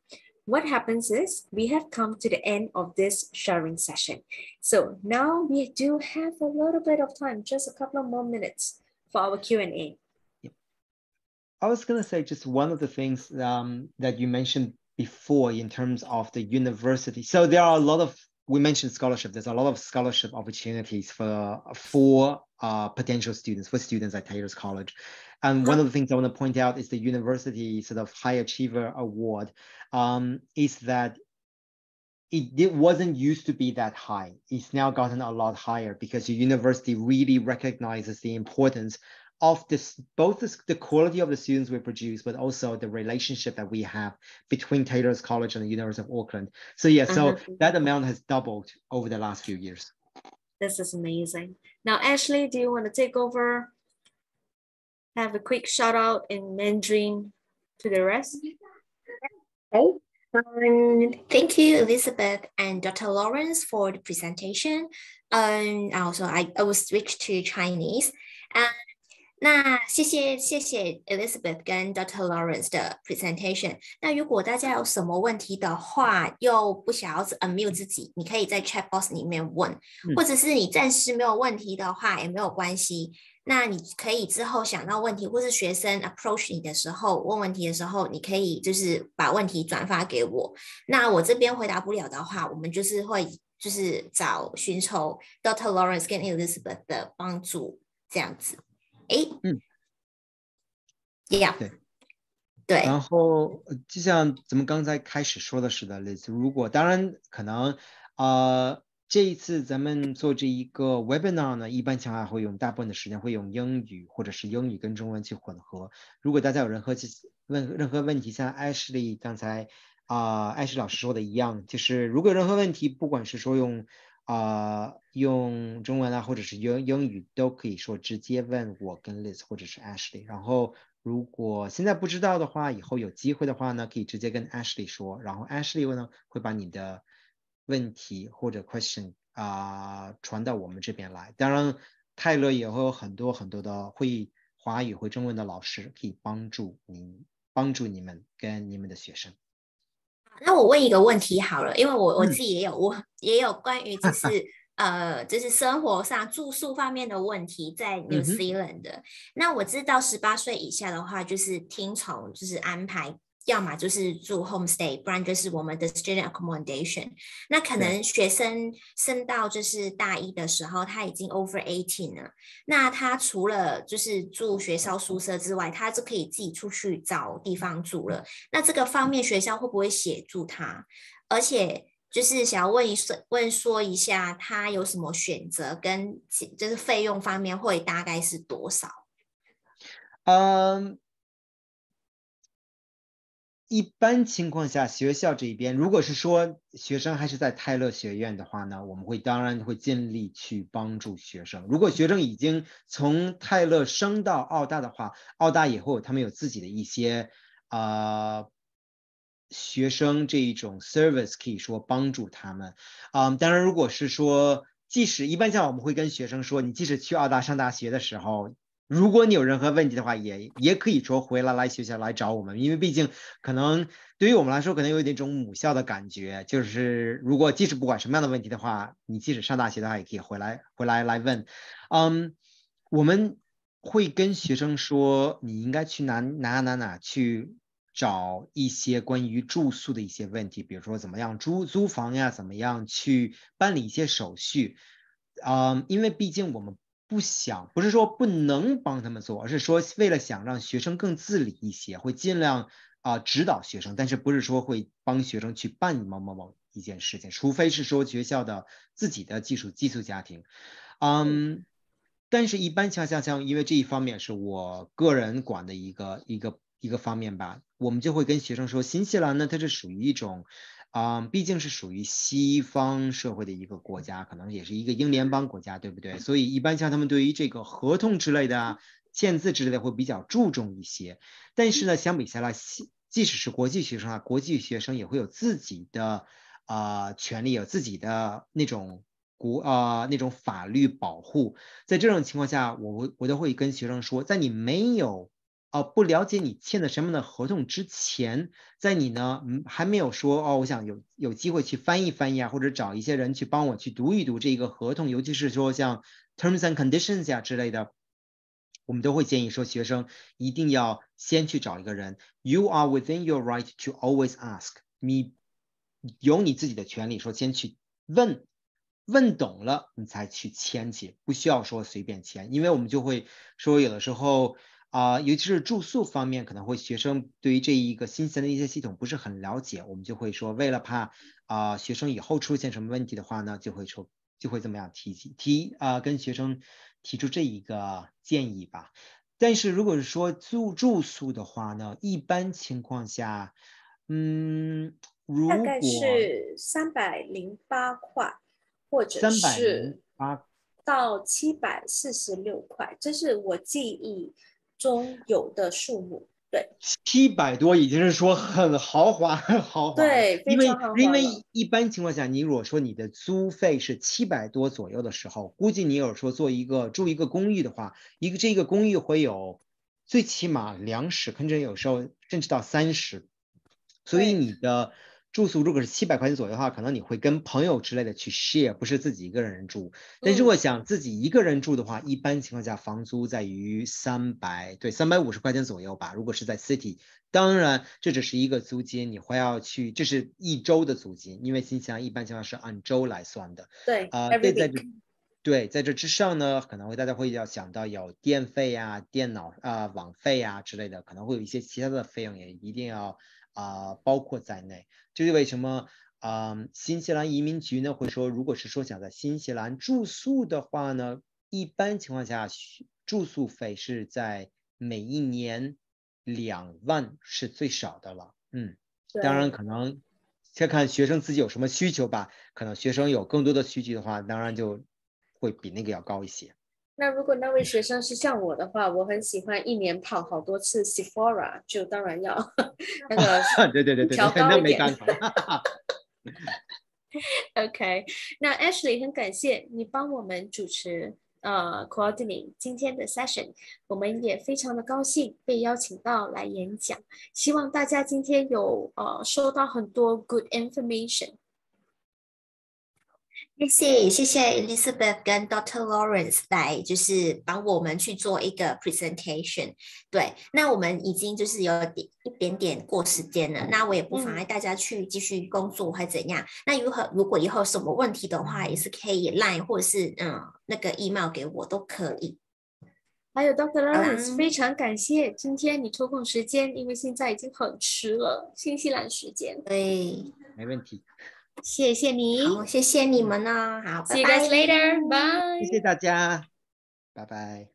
what happens is we have come to the end of this sharing session. So now we do have a little bit of time, just a couple of more minutes for our Q&A. Yeah. I was going to say just one of the things that you mentioned before in terms of the university. So there are a lot of, we mentioned scholarship. There's a lot of scholarship opportunities for potential students, for students at Taylor's College. And one of the things I want to point out is the university sort of high achiever award is that it wasn't used to be that high. It's now gotten a lot higher because the university really recognizes the importance of this, both the quality of the students we produce, but also the relationship that we have between Taylor's College and the University of Auckland. So yeah, so that amount has doubled over the last few years. This is amazing. Now, Ashley, do you want to take over? Have a quick shout out in Mandarin to the rest? Okay. Thank you, Elizabeth and Dr. Lawrence, for the presentation. Also, I will switch to Chinese. 那谢谢 Elizabeth 跟 Dr. Lawrence 的 presentation。那如果大家有什么问题的话，又不想要 unmute 自己，你可以在 chat box 里面问，或者是你暂时没有问题的话也没有关系。那你可以之后想到问题，或是学生 approach 你的时候，问问题的时候，你可以就是把问题转发给我。那我这边回答不了的话，我们就是会寻求 Dr. Lawrence 跟 Elizabeth 的帮助，这样子。Yeah， 对。然后就像咱们刚才开始说的是的 Liz， 如果当然可能这一次咱们做这一个 webinar 呢，一般情况下会用大部分的时间会用英语或者是英语跟中文去混合。如果大家有任何问题，像 Ashley 刚才Ashley 老师说的一样，就是如果有任何问题，不管是说用中文啊，或者是英语，都可以说直接问我跟 Liz 或者是 Ashley。然后如果现在不知道的话，以后有机会的话呢，可以直接跟 Ashley 说，然后 Ashley 呢会把你的问题或者 question 传到我们这边来。当然泰勒也会有很多的会华语会中文的老师可以帮助你们跟你们的学生。那我问一个问题好了，因为我自己我也有关于就是生活上住宿方面的问题，在 New Zealand 的。那我知道18岁以下的话，就是听从就是安排，要么就是住 homestay， 不然就是我们的 student accommodation。那可能学生升到就是大一的时候，他已经 over 18了。那他除了就是住学校宿舍之外，他就可以自己出去找地方住了。那这个方面学校会不会协助他？而且就是想要说一下，他有什么选择跟就是费用方面会大概是多少？一般情况下，学校这边如果是说学生还是在泰勒学院的话呢，我们当然会尽力去帮助学生。如果学生已经从泰勒升到澳大的话，澳大以后他们有自己的一些学生这一种 service 可以说帮助他们。当然如果是说即使一般像我们会跟学生说，你即使去澳大上大学的时候，如果你有任何问题的话，也可以说回来学校来找我们，因为毕竟可能对于我们来说可能有那种母校的感觉，就是如果即使不管什么样的问题的话，你即使上大学的话也可以回来问。我们会跟学生说你应该去哪去找一些关于住宿的一些问题，比如说怎么样租房呀，怎么样去办理一些手续。因为毕竟我们不是说不能帮他们做，而是说为了想让学生更自理一些，会尽量指导学生，但是不是说会帮学生去办某一件事情，除非是说学校的自己的寄宿家庭。但是一般情况下，因为这一方面是我个人管的一个方面吧，我们就会跟学生说，新西兰呢，它是属于一种毕竟是属于西方社会的一个国家，可能也是一个英联邦国家，对不对？所以一般像他们对于这个合同之类的签字之类的会比较注重一些。但是呢，相比下来，即使是国际学生国际学生也会有自己的权利，有自己的那种法律保护。在这种情况下，我都会跟学生说，在你没有不了解你签的什么的合同之前，在你呢还没有说我想有机会去翻译啊，或者找一些人去帮我去读一读这个合同，尤其是说像 terms and conditions 呀之类的，我们都会建议说学生一定要先去找一个人。You are within your right to always ask。你有你自己的权利，说先去问懂了你才去签起，不需要说随便签。因为我们就会说有的时候尤其是住宿方面，可能会学生对于这一个新鲜的一些系统不是很了解，我们就会说为了怕学生以后出现什么问题的话呢，就会这么样跟学生提出这一个建议吧。但是如果是说住宿的话呢，一般情况下大概是308块，或者是308到746块，这是我记忆中有的数目。对，700多已经是说很豪华，很豪华。对，非常豪华了。因为一般情况下，你如果说你的租费是700多左右的时候，估计你有时候住一个公寓的话，这个公寓会有最起码2室，甚至有时候甚至到3室，所以你的住宿如果是700块钱左右的话，可能你会跟朋友之类的去 share， 不是自己一个人住。但如果想自己一个人住的话，一般情况下房租在于350块钱左右吧。如果是在 city， 当然这只是一个租金，你会要去，这是1周的租金，因为新西兰一般情况下是按周来算的。对，在这之上呢，可能大家会要想到有电费啊、电脑网费啊之类的，可能会有一些其他的费用也一定要包括在内。这是为什么新西兰移民局呢会说，如果是说想在新西兰住宿的话呢，一般情况下住宿费是在每一年2万是最少的了。当然可能先看学生自己有什么需求吧，可能学生有更多的需求的话，当然就会比那个要高一些。那如果那位学生是像我的话，我很喜欢一年跑好多次 Sephora， 就当然要那个对，调高一点。那没办法。OK， 那 Ashley 很感谢你帮我们主持coordinate 今天的 session， 我们也非常的高兴被邀请到来演讲，希望大家今天有收到很多 good information。谢谢 Elizabeth 跟 Dr. Lawrence 来就是帮我们去做一个 presentation。 对，那我们已经就是有一点点过时间了，那我也不妨碍大家去继续工作或怎样。那如果以后有什么问题的话，也是可以 line 或者是那个 email 给我都可以。还有 Dr. Lawrence， 非常感谢今天你抽空时间，因为现在已经很迟了，新西兰时间。对，没问题。谢谢你。好，谢谢你们呢。好， See you guys later. Bye. 谢谢大家，拜拜。